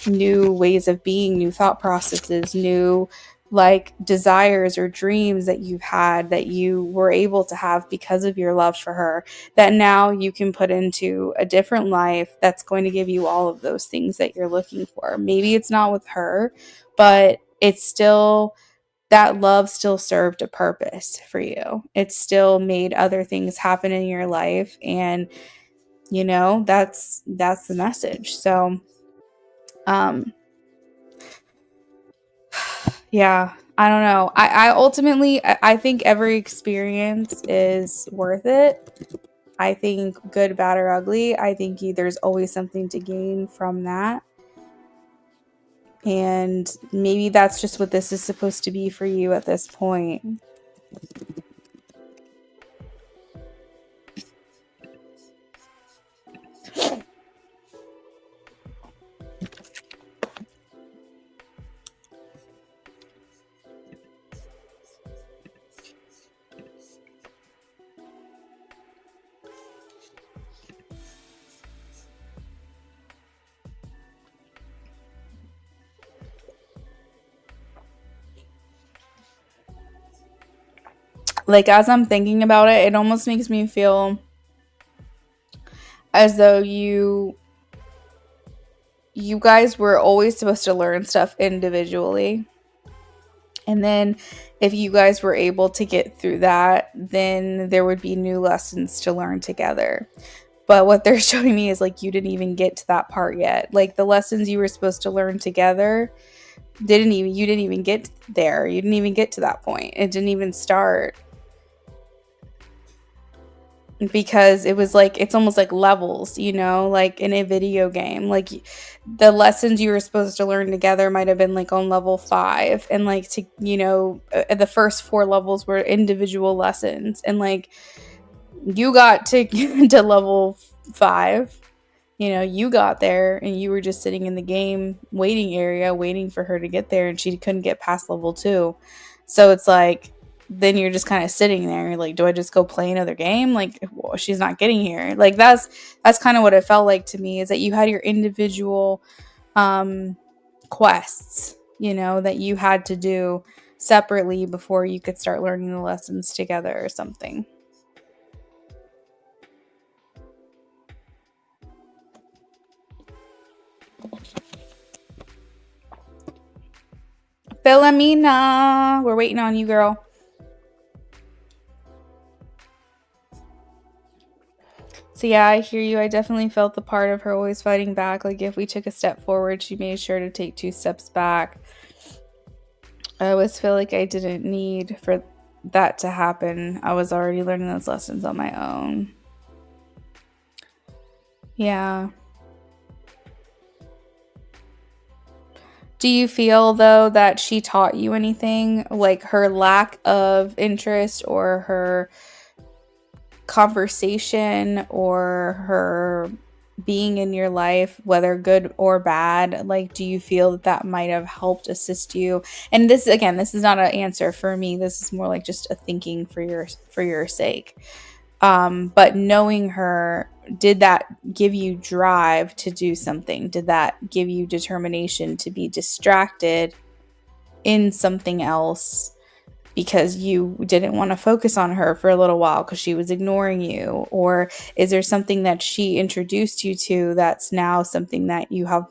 new ways of being, new thought processes, new like desires or dreams that you've had that you were able to have because of your love for her, that now you can put into a different life that's going to give you all of those things that you're looking for. Maybe it's not with her, but it's still, that love still served a purpose for you. It still made other things happen in your life, and that's the message. So um yeah, I don't know. I ultimately I think every experience is worth it. I think good, bad, or ugly, I think there's always something to gain from that. And maybe that's just what this is supposed to be for you at this point. Like, as I'm thinking about it, it almost makes me feel as though you guys were always supposed to learn stuff individually. And then if you guys were able to get through that, then there would be new lessons to learn together. But what they're showing me is like you didn't even get to that part yet. Like the lessons you were supposed to learn together you didn't even get there. You didn't even get to that point. It didn't even start. Because it was like, it's almost like levels, like in a video game. Like the lessons you were supposed to learn together might have been like on level 5, and like to the first 4 levels were individual lessons, and like you got to to level 5. You got there and you were just sitting in the game waiting area waiting for her to get there, and she couldn't get past level 2. So it's like, then you're just kind of sitting there. You're like, do I just go play another game? Like, well, she's not getting here. Like that's kind of what it felt like to me, is that you had your individual quests, that you had to do separately before you could start learning the lessons together or something. Philomena, we're waiting on you, girl. So yeah, I hear you. I definitely felt the part of her always fighting back. Like if we took a step forward, she made sure to take 2 steps back. I always feel like I didn't need for that to happen. I was already learning those lessons on my own. Yeah. Do you feel though that she taught you anything? Like her lack of interest or her conversation or her being in your life, whether good or bad, like do you feel that might have helped assist you? And this, again, this is not an answer for me, this is more like just a thinking for your sake. But knowing her, did that give you drive to do something? Did that give you determination to be distracted in something else because you didn't want to focus on her for a little while because she was ignoring you? Or is there something that she introduced you to that's now something that you have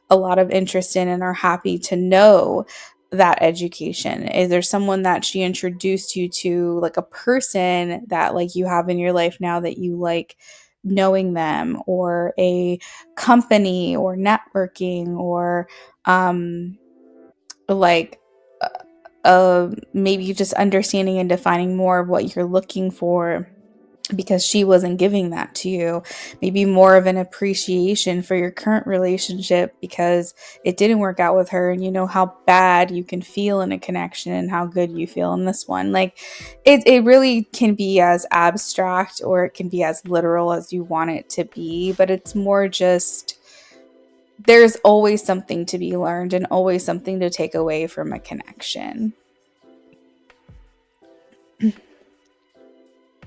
a lot of interest in and are happy to know that education? Is there someone that she introduced you to, like a person that like you have in your life now that you like knowing them, or a company or networking, or like maybe just understanding and defining more of what you're looking for because she wasn't giving that to you. Maybe more of an appreciation for your current relationship because it didn't work out with her, and you know how bad you can feel in a connection and how good you feel in this one. Like it really can be as abstract or it can be as literal as you want it to be, but it's more just there's always something to be learned and always something to take away from a connection.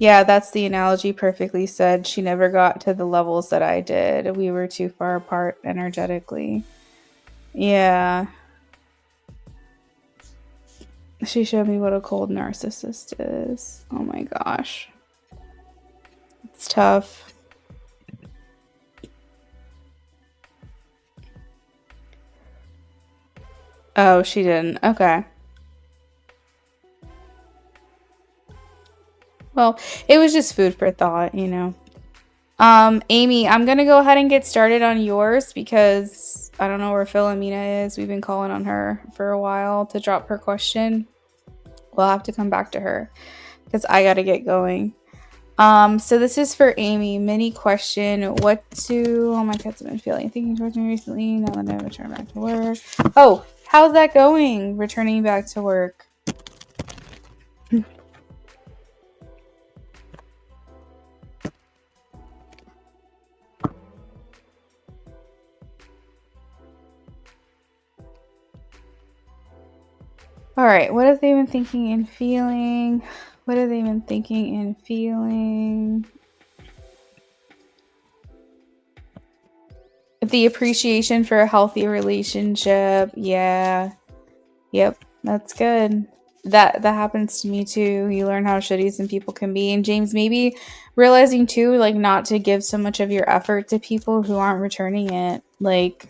Yeah, that's the analogy perfectly said. She never got to the levels that I did. We were too far apart energetically. Yeah. She showed me what a cold narcissist is. Oh my gosh. It's tough. Oh, she didn't. Okay. Well, it was just food for thought, you know. Amy, I'm gonna go ahead and get started on yours because I don't know where Philomena is. We've been calling on her for a while to drop her question. We'll have to come back to her because I gotta get going. So this is for Amy. Mini question. Oh, my kids have been feeling. Thinking towards me recently. Now that I've returned back to work. Oh, how's that going? Returning back to work. All right. What have they been thinking and feeling? What have they been thinking and feeling? The appreciation for a healthy relationship. Yeah. Yep. That's good. That happens to me too. You learn how shitty some people can be. And James, maybe realizing too, like not to give so much of your effort to people who aren't returning it. Like,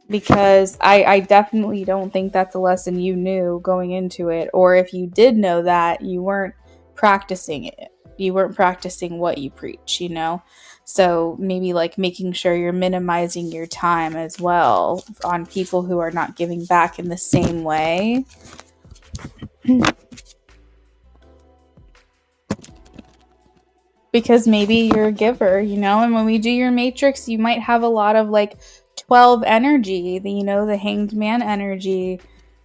because I definitely don't think that's a lesson you knew going into it. Or if you did know that, you weren't practicing it. You weren't practicing what you preach, you know? So maybe like making sure you're minimizing your time as well on people who are not giving back in the same way. Because maybe you're a giver, you know? And when we do your matrix, you might have a lot of like 12 energy, the hanged man energy,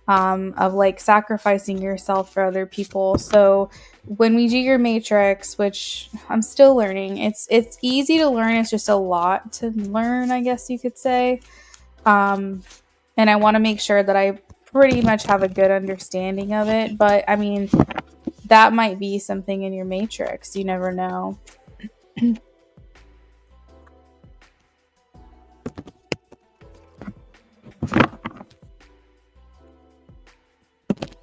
of like sacrificing yourself for other people. So when we do your matrix, which I'm still learning, it's easy to learn. It's just a lot to learn, I guess you could say. And I want to make sure that I pretty much have a good understanding of it. But I mean, that might be something in your matrix. You never know.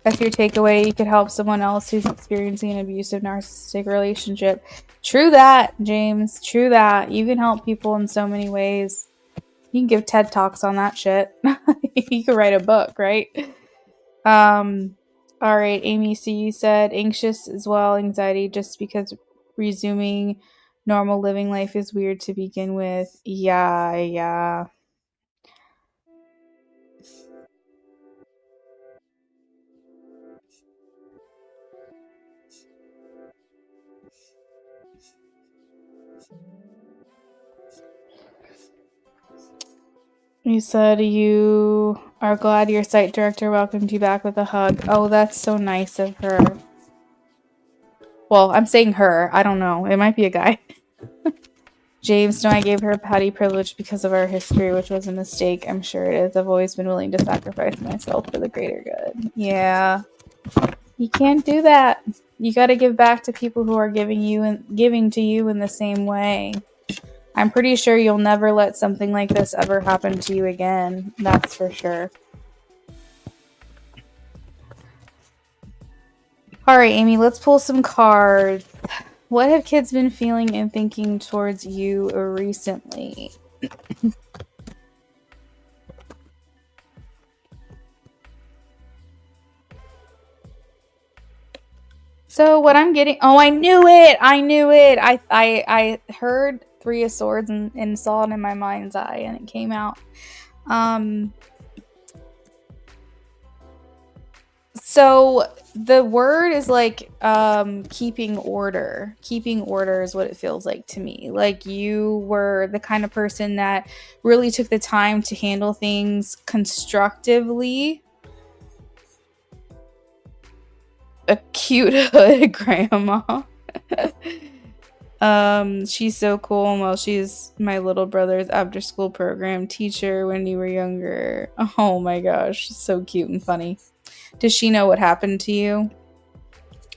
That's your takeaway. You could help someone else who's experiencing an abusive narcissistic relationship. True that, James. True that. You can help people in so many ways. You can give TED Talks on that shit. You could write a book, right? All right, Amy. So you said anxious as well, anxiety, just because resuming normal living life is weird to begin with. Yeah. You said you are glad your site director welcomed you back with a hug. Oh, that's so nice of her. Well, I'm saying her. I don't know. It might be a guy. James, no, I gave her a patty privilege because of our history, which was a mistake. I'm sure it is. I've always been willing to sacrifice myself for the greater good. Yeah. You can't do that. You got to give back to people who are giving to you in the same way. I'm pretty sure you'll never let something like this ever happen to you again. That's for sure. All right, Amy, let's pull some cards. What have kids been feeling and thinking towards you recently? So what I'm getting, I knew it. I heard Three of Swords and saw it in my mind's eye, and it came out. So the word is like keeping order. Keeping order is what it feels like to me. Like you were the kind of person that really took the time to handle things constructively. A cute hood grandma. She's so cool. Well, she's my little brother's after school program teacher when you were younger. Oh my gosh, she's so cute and funny. Does she know what happened to you?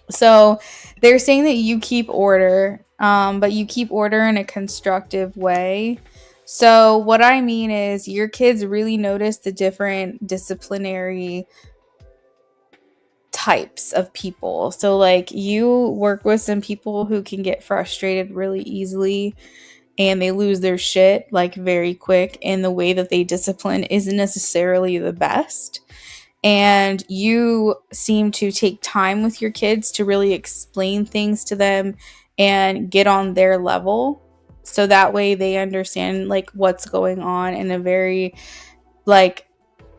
So they're saying that you keep order, but you keep order in a constructive way. So what I mean is your kids really notice the different disciplinary types of people. So like you work with some people who can get frustrated really easily and they lose their shit like very quick, and the way that they discipline isn't necessarily the best. And you seem to take time with your kids to really explain things to them and get on their level, so that way they understand like what's going on in a very like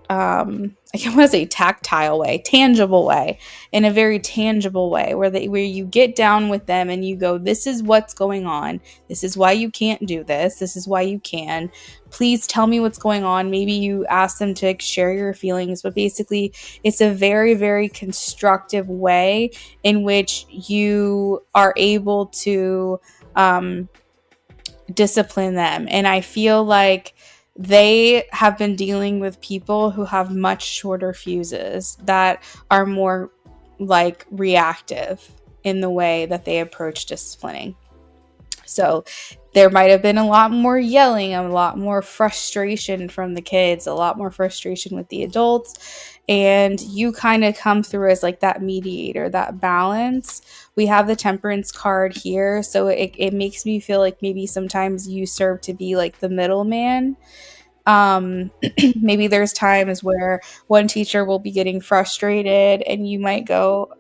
I want to say tactile way, tangible way, in a very tangible way, where you get down with them and you go, this is what's going on, this is why you can't do this is why you can, please tell me what's going on. Maybe you ask them to share your feelings, but basically it's a very, very constructive way in which you are able to discipline them. And I feel like they have been dealing with people who have much shorter fuses, that are more like reactive in the way that they approach disciplining. So there might have been a lot more yelling, a lot more frustration from the kids, a lot more frustration with the adults. And you kind of come through as like that mediator, that balance. We have the temperance card here. So it makes me feel like maybe sometimes you serve to be like the middleman. Maybe there's times where one teacher will be getting frustrated and you might go,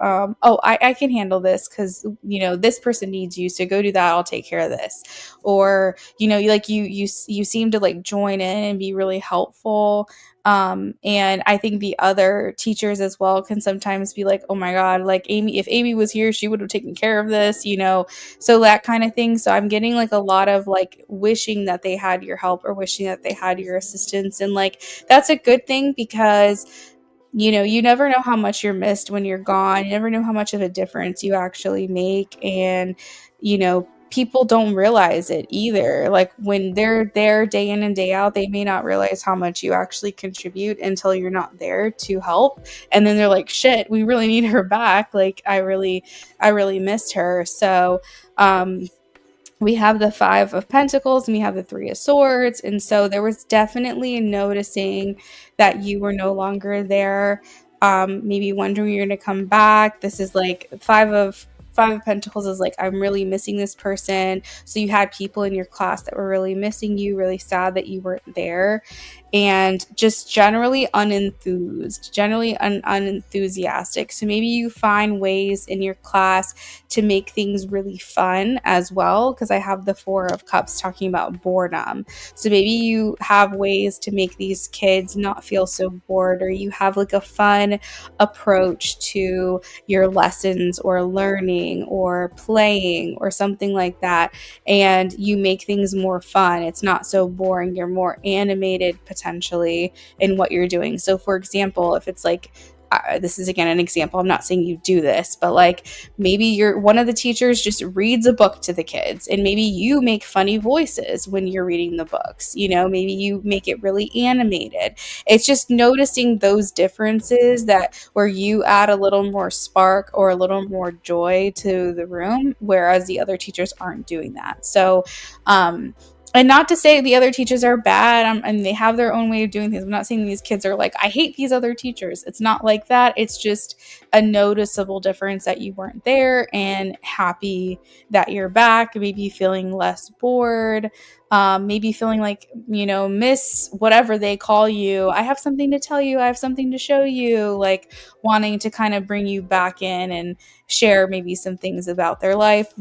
oh, I can handle this because this person needs you, so go do that, I'll take care of this. Or you seem to like join in and be really helpful. And I think the other teachers as well can sometimes be like, oh my god, like Amy, if Amy was here, she would have taken care of this, so that kind of thing. So I'm getting like a lot of like wishing that they had your help or wishing that they had your assistance. And like, that's a good thing because, you never know how much you're missed when you're gone. You never know how much of a difference you actually make. And, people don't realize it either. Like when they're there day in and day out, they may not realize how much you actually contribute until you're not there to help. And then they're like, shit, we really need her back. Like I really missed her. So, we have the 5 of Pentacles and we have the 3 of Swords. And so there was definitely noticing that you were no longer there. Maybe wondering you're going to come back. This is like 5 of Pentacles is like, I'm really missing this person. So you had people in your class that were really missing you, really sad that you weren't there, and just generally unenthused, generally unenthusiastic. So maybe you find ways in your class to make things really fun as well, because I have the 4 of Cups talking about boredom. So maybe you have ways to make these kids not feel so bored, or you have like a fun approach to your lessons or learning or playing or something like that, and you make things more fun. It's not so boring. You're more animated potentially in what you're doing. So for example, if it's like, this is again an example, I'm not saying you do this, but like maybe you're one of the teachers just reads a book to the kids, and maybe you make funny voices when you're reading the books, maybe you make it really animated. It's just noticing those differences, that where you add a little more spark or a little more joy to the room, whereas the other teachers aren't doing that. So and not to say the other teachers are bad, and they have their own way of doing things. I'm not saying these kids are like, I hate these other teachers. It's not like that. It's just a noticeable difference that you weren't there, and happy that you're back. Maybe feeling less bored. Maybe feeling like, miss whatever they call you. I have something to tell you. I have something to show you. Like wanting to kind of bring you back in and share maybe some things about their life.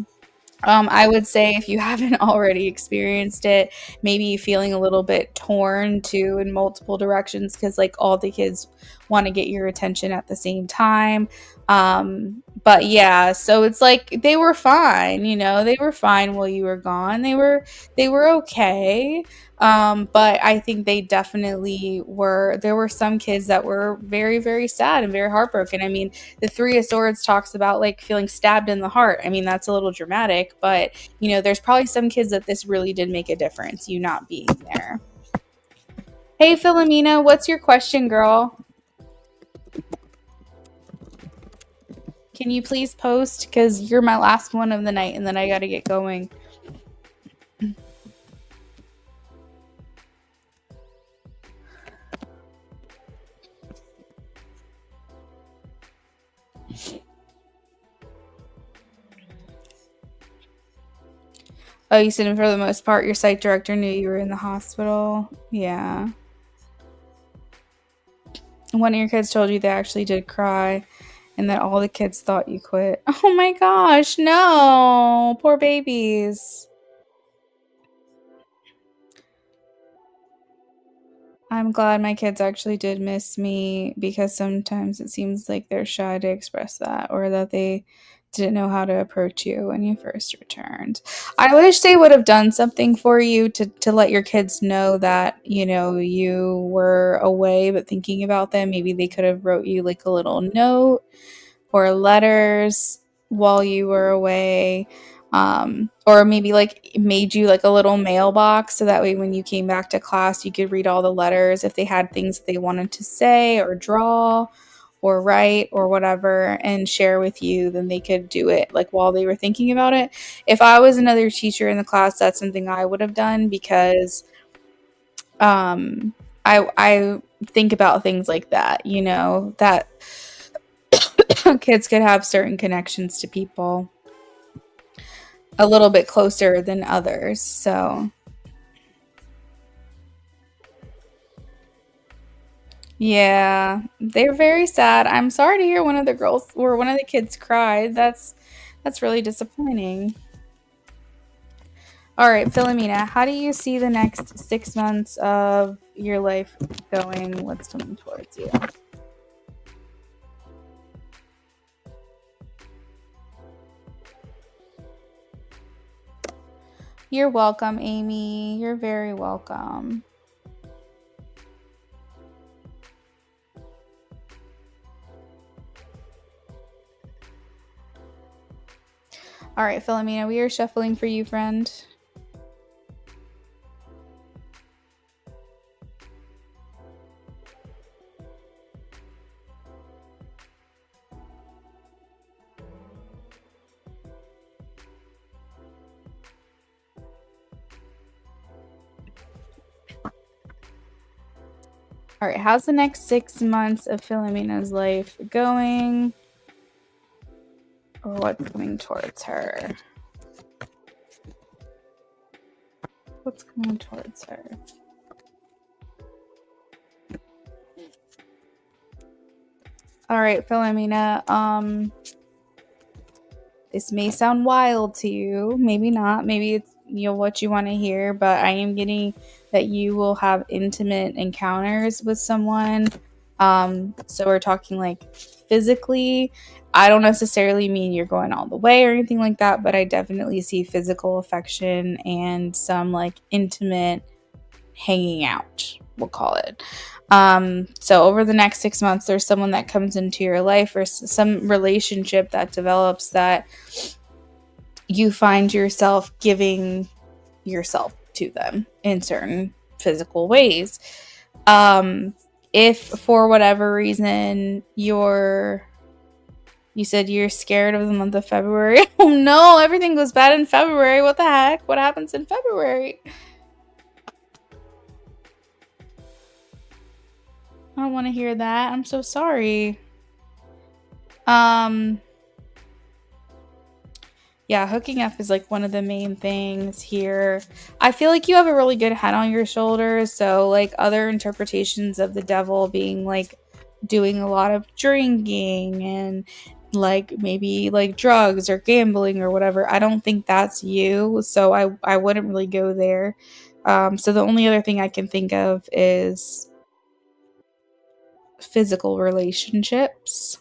I would say if you haven't already experienced it, maybe feeling a little bit torn too in multiple directions because like all the kids want to get your attention at the same time. But yeah, so it's like they were fine, they were fine while you were gone. They were okay. But I think they definitely were. There were some kids that were very, very sad and very heartbroken. I mean, the Three of Swords talks about like feeling stabbed in the heart. I mean, that's a little dramatic, but there's probably some kids that this really did make a difference, you not being there. Hey, Philomena, what's your question, girl? Can you please post? Because you're my last one of the night, and then I got to get going. Oh, you said for the most part, your site director knew you were in the hospital? Yeah. One of your kids told you they actually did cry and that all the kids thought you quit. Oh my gosh, no. Poor babies. I'm glad my kids actually did miss me because sometimes it seems like they're shy to express that or that they didn't know how to approach you when you first returned. I wish they would have done something for you to let your kids know that, you were away but thinking about them. Maybe they could have wrote you like a little note or letters while you were away, or maybe like made you like a little mailbox so that way when you came back to class you could read all the letters if they had things they wanted to say or draw or write or whatever and share with you, then they could do it like while they were thinking about it. If I was another teacher in the class, that's something I would have done because I think about things like that, that kids could have certain connections to people a little bit closer than others. So, yeah, they're very sad. I'm sorry to hear one of the girls or one of the kids cried. That's really disappointing. All right, Philomena, how do you see the next 6 months of your life going? What's coming towards you? You're welcome, Amy. You're very welcome. All right, Philomena, we are shuffling for you, friend. All right, how's the next 6 months of Philomena's life going? Or what's coming towards her? What's coming towards her? All right, Philomena, this may sound wild to you, maybe not, maybe it's what you want to hear, but I am getting that you will have intimate encounters with someone. So we're talking like physically. I don't necessarily mean you're going all the way or anything like that, but I definitely see physical affection and some like intimate hanging out, we'll call it. So over the next 6 months, there's someone that comes into your life or some relationship that develops that you find yourself giving yourself to them in certain physical ways. If for whatever reason you said you're scared of the month of February. Oh no, everything goes bad in February. What the heck? What happens in February? I don't want to hear that. I'm so sorry. Yeah, hooking up is like one of the main things here. I feel like you have a really good head on your shoulders. So, like, other interpretations of the devil being like doing a lot of drinking and, like maybe like drugs or gambling or whatever. I don't think that's you, so I wouldn't really go there. So the only other thing I can think of is physical relationships.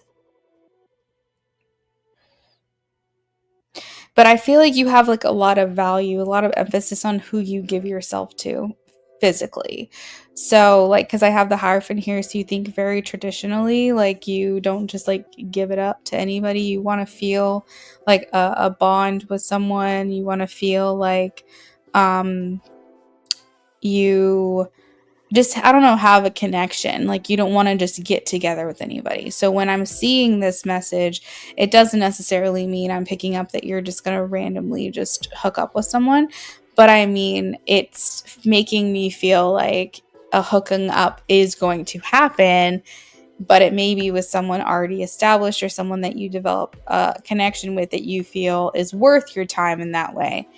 But I feel like you have like a lot of value, a lot of emphasis on who you give yourself to physically. So, like, because I have the Hierophant here, so you think very traditionally, like, you don't just like give it up to anybody. You want to feel like a bond with someone. You want to feel like um, you just, I don't know, have a connection. Like, you don't want to just get together with anybody. So when I'm seeing this message, it doesn't necessarily mean I'm picking up that you're just going to randomly just hook up with someone. But I mean, it's making me feel like a hooking up is going to happen, but it may be with someone already established or someone that you develop a connection with that you feel is worth your time in that way.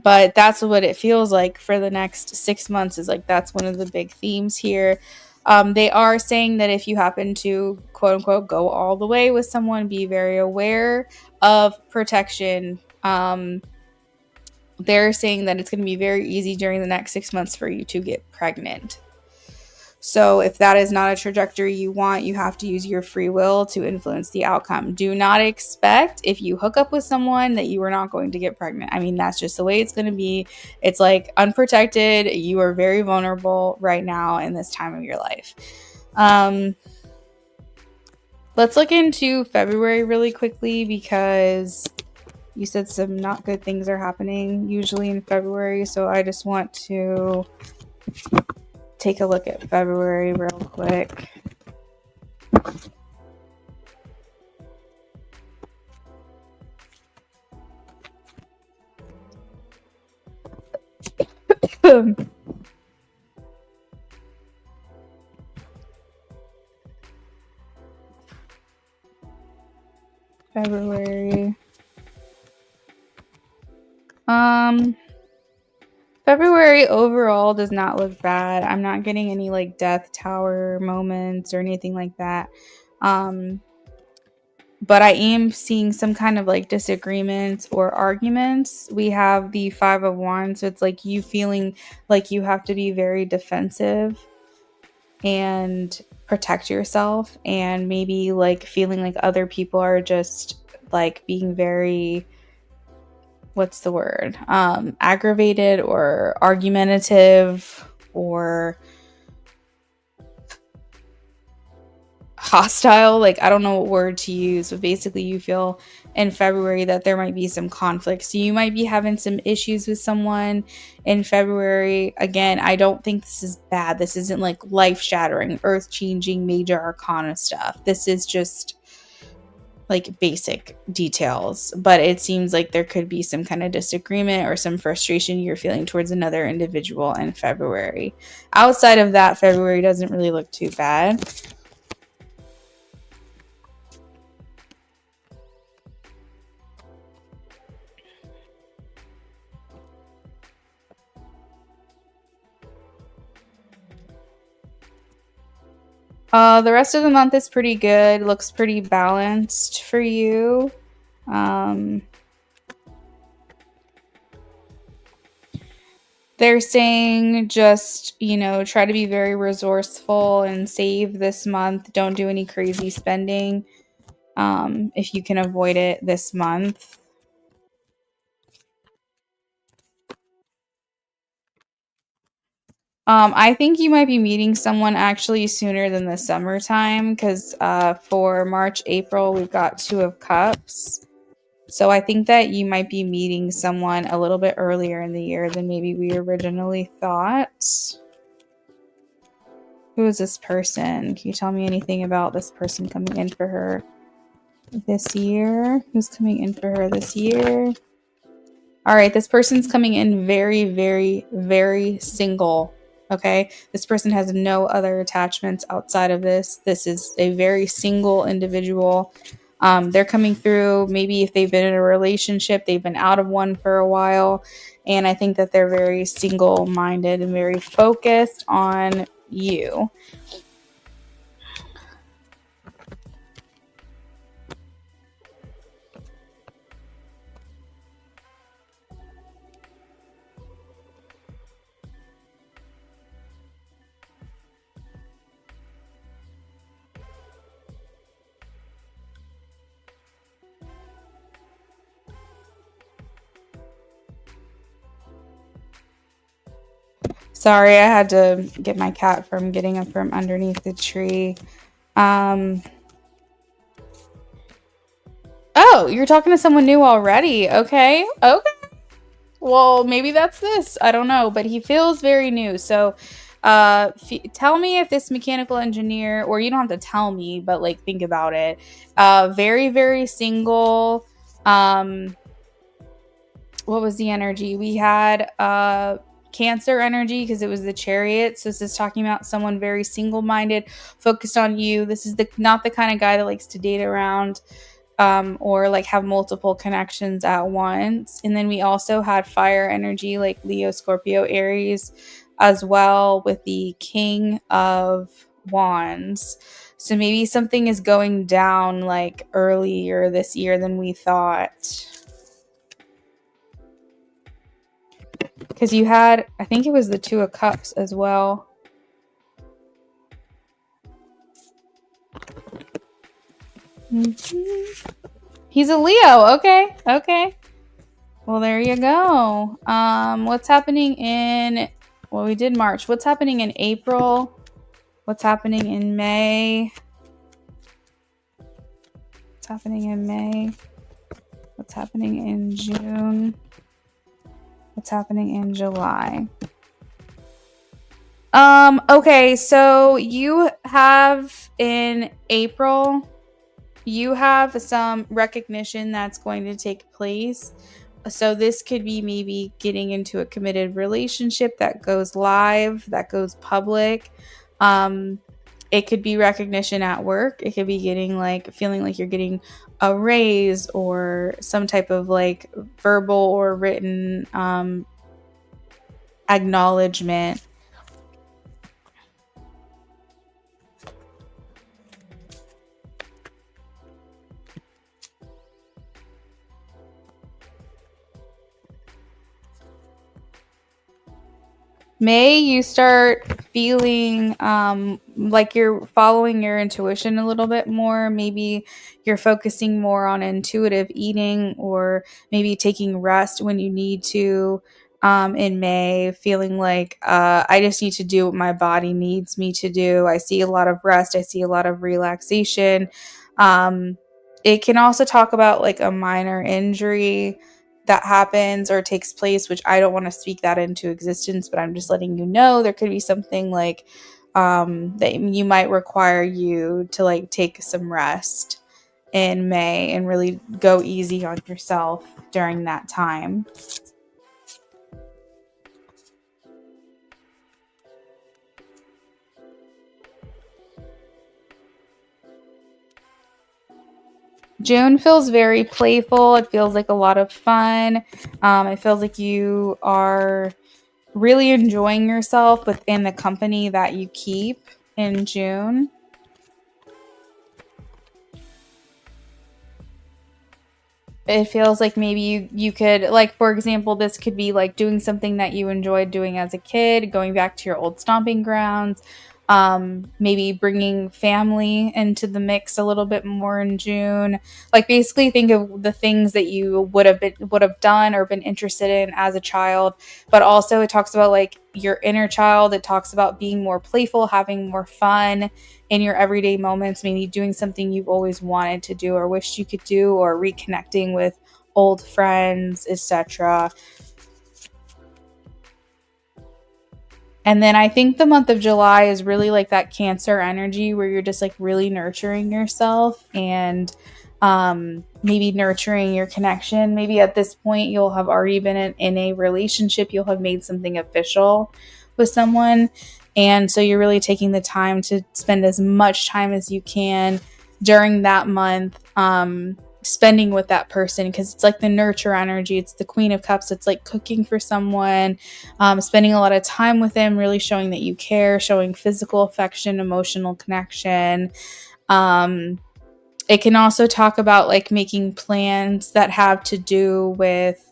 But that's what it feels like for the next 6 months, is like that's one of the big themes here. They are saying that if you happen to quote unquote go all the way with someone, be very aware of protection. They're saying that it's going to be very easy during the next 6 months for you to get pregnant. So if that is not a trajectory you want, you have to use your free will to influence the outcome. Do not expect, if you hook up with someone, that you are not going to get pregnant. I mean, that's just the way it's going to be. It's like unprotected. You are very vulnerable right now in this time of your life. Let's look into February really quickly, because you said some not good things are happening usually in February. So I just want to take a look at February real quick. February. February overall does not look bad. I'm not getting any like death tower moments or anything like that. But I am seeing some kind of like disagreements or arguments. We have the 5 of Wands, so it's like you feeling like you have to be very defensive and protect yourself, and maybe like feeling like other people are just like being very, what's the word, aggravated or argumentative or hostile. Like, I don't know what word to use, but basically you feel in February that there might be some conflict. So you might be having some issues with someone in February. Again, I don't think this is bad. This isn't like life-shattering, earth-changing, major arcana stuff. This is just like basic details, but it seems like there could be some kind of disagreement or some frustration you're feeling towards another individual in February. Outside of that, February doesn't really look too bad. The rest of the month is pretty good. Looks pretty balanced for you. They're saying just, try to be very resourceful and save this month. Don't do any crazy spending if you can avoid it this month. I think you might be meeting someone actually sooner than the summertime, because for March, April, we've got 2 of Cups. So I think that you might be meeting someone a little bit earlier in the year than maybe we originally thought. Who is this person? Can you tell me anything about this person coming in for her this year? Who's coming in for her this year? All right, this person's coming in very, very, very single. Okay, this person has no other attachments outside of this. This is a very single individual. They're coming through, maybe if they've been in a relationship, they've been out of one for a while. And I think that they're very single-minded and very focused on you. Sorry, I had to get my cat from getting up from underneath the tree. Um, oh, you're talking to someone new already. Okay. Okay. Well, maybe that's this. I don't know, but he feels very new. So, tell me if this mechanical engineer, or you don't have to tell me, but like think about it. Very, very single. Um, what was the energy? We had Cancer energy because it was the Chariot. So this is talking about someone very single-minded, focused on you. This is the not the kind of guy that likes to date around or like have multiple connections at once. And then we also had fire energy like Leo, Scorpio, Aries as well with the King of Wands. So maybe something is going down like earlier this year than we thought. Because you had, I think it was the Two of Cups as well. Mm-hmm. He's a Leo. Okay. Okay. Well, there you go. What's happening in, well, we did March. What's happening in April? What's happening in May? What's happening in May? What's happening in June? What's happening in July? Okay, so you have in April, you have some recognition that's going to take place. So this could be maybe getting into a committed relationship that goes live, that goes public. It could be recognition at work. It could be getting like feeling like you're getting a raise or some type of like verbal or written acknowledgement. May you start feeling like you're following your intuition a little bit more. Maybe you're focusing more on intuitive eating or maybe taking rest when you need to in May, feeling like I just need to do what my body needs me to do. I see a lot of rest, I see a lot of relaxation. Um, it can also talk about like a minor injury that happens or takes place, which I don't want to speak that into existence, but I'm just letting you know there could be something like that you might require you to like take some rest in May and really go easy on yourself during that time. June feels very playful. It feels like a lot of fun. It feels like you are really enjoying yourself within the company that you keep in June. It feels like maybe you could, like, for example, this could be like doing something that you enjoyed doing as a kid, going back to your old stomping grounds, maybe bringing family into the mix a little bit more in June. Like basically think of the things that you would have done or been interested in as a child, but also it talks about like your inner child. It talks about being more playful, having more fun in your everyday moments, maybe doing something you've always wanted to do or wished you could do, or reconnecting with old friends, etc. And then I think the month of July is really like that Cancer energy where you're just like really nurturing yourself and maybe nurturing your connection. Maybe at this point you'll have already been in a relationship, you'll have made something official with someone. And so you're really taking the time to spend as much time as you can during that month spending with that person, because it's like the nurture energy. It's the Queen of Cups. It's like cooking for someone, spending a lot of time with them, really showing that you care, showing physical affection, emotional connection. It can also talk about like making plans that have to do with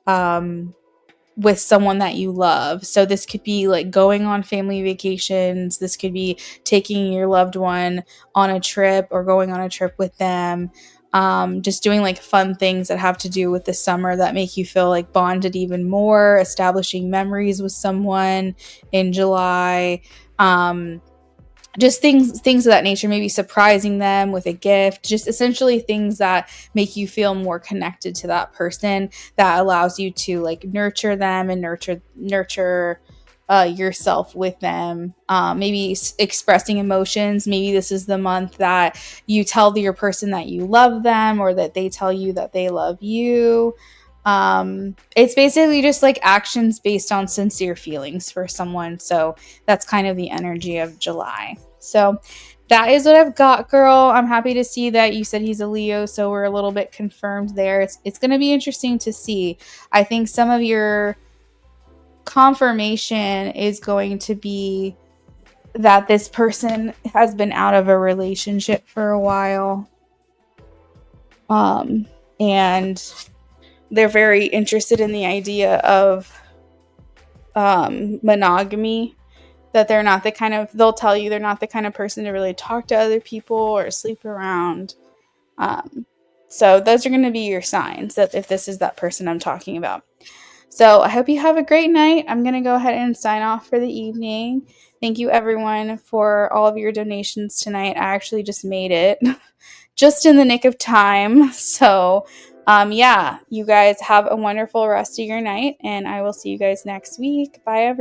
someone that you love. So this could be like going on family vacations. This could be taking your loved one on a trip or going on a trip with them. just doing like fun things that have to do with the summer that make you feel like bonded even more, establishing memories with someone in July. Just things of that nature, maybe surprising them with a gift, just essentially things that make you feel more connected to that person, that allows you to like nurture them and nurture yourself with them. Maybe expressing emotions. Maybe this is the month that you tell your person that you love them, or that they tell you that they love you. It's basically just like actions based on sincere feelings for someone. So that's kind of the energy of July. So that is what I've got, girl. I'm happy to see that you said he's a Leo, so we're a little bit confirmed there. It's going to be interesting to see. I think some of your confirmation is going to be that this person has been out of a relationship for a while. And they're very interested in the idea of monogamy, that they're not the kind of, they'll tell you they're not the kind of person to really talk to other people or sleep around. So those are going to be your signs that if this is that person I'm talking about. So I hope you have a great night. I'm going to go ahead and sign off for the evening. Thank you everyone for all of your donations tonight. I actually just made it just in the nick of time. So yeah, you guys have a wonderful rest of your night, and I will see you guys next week. Bye everyone.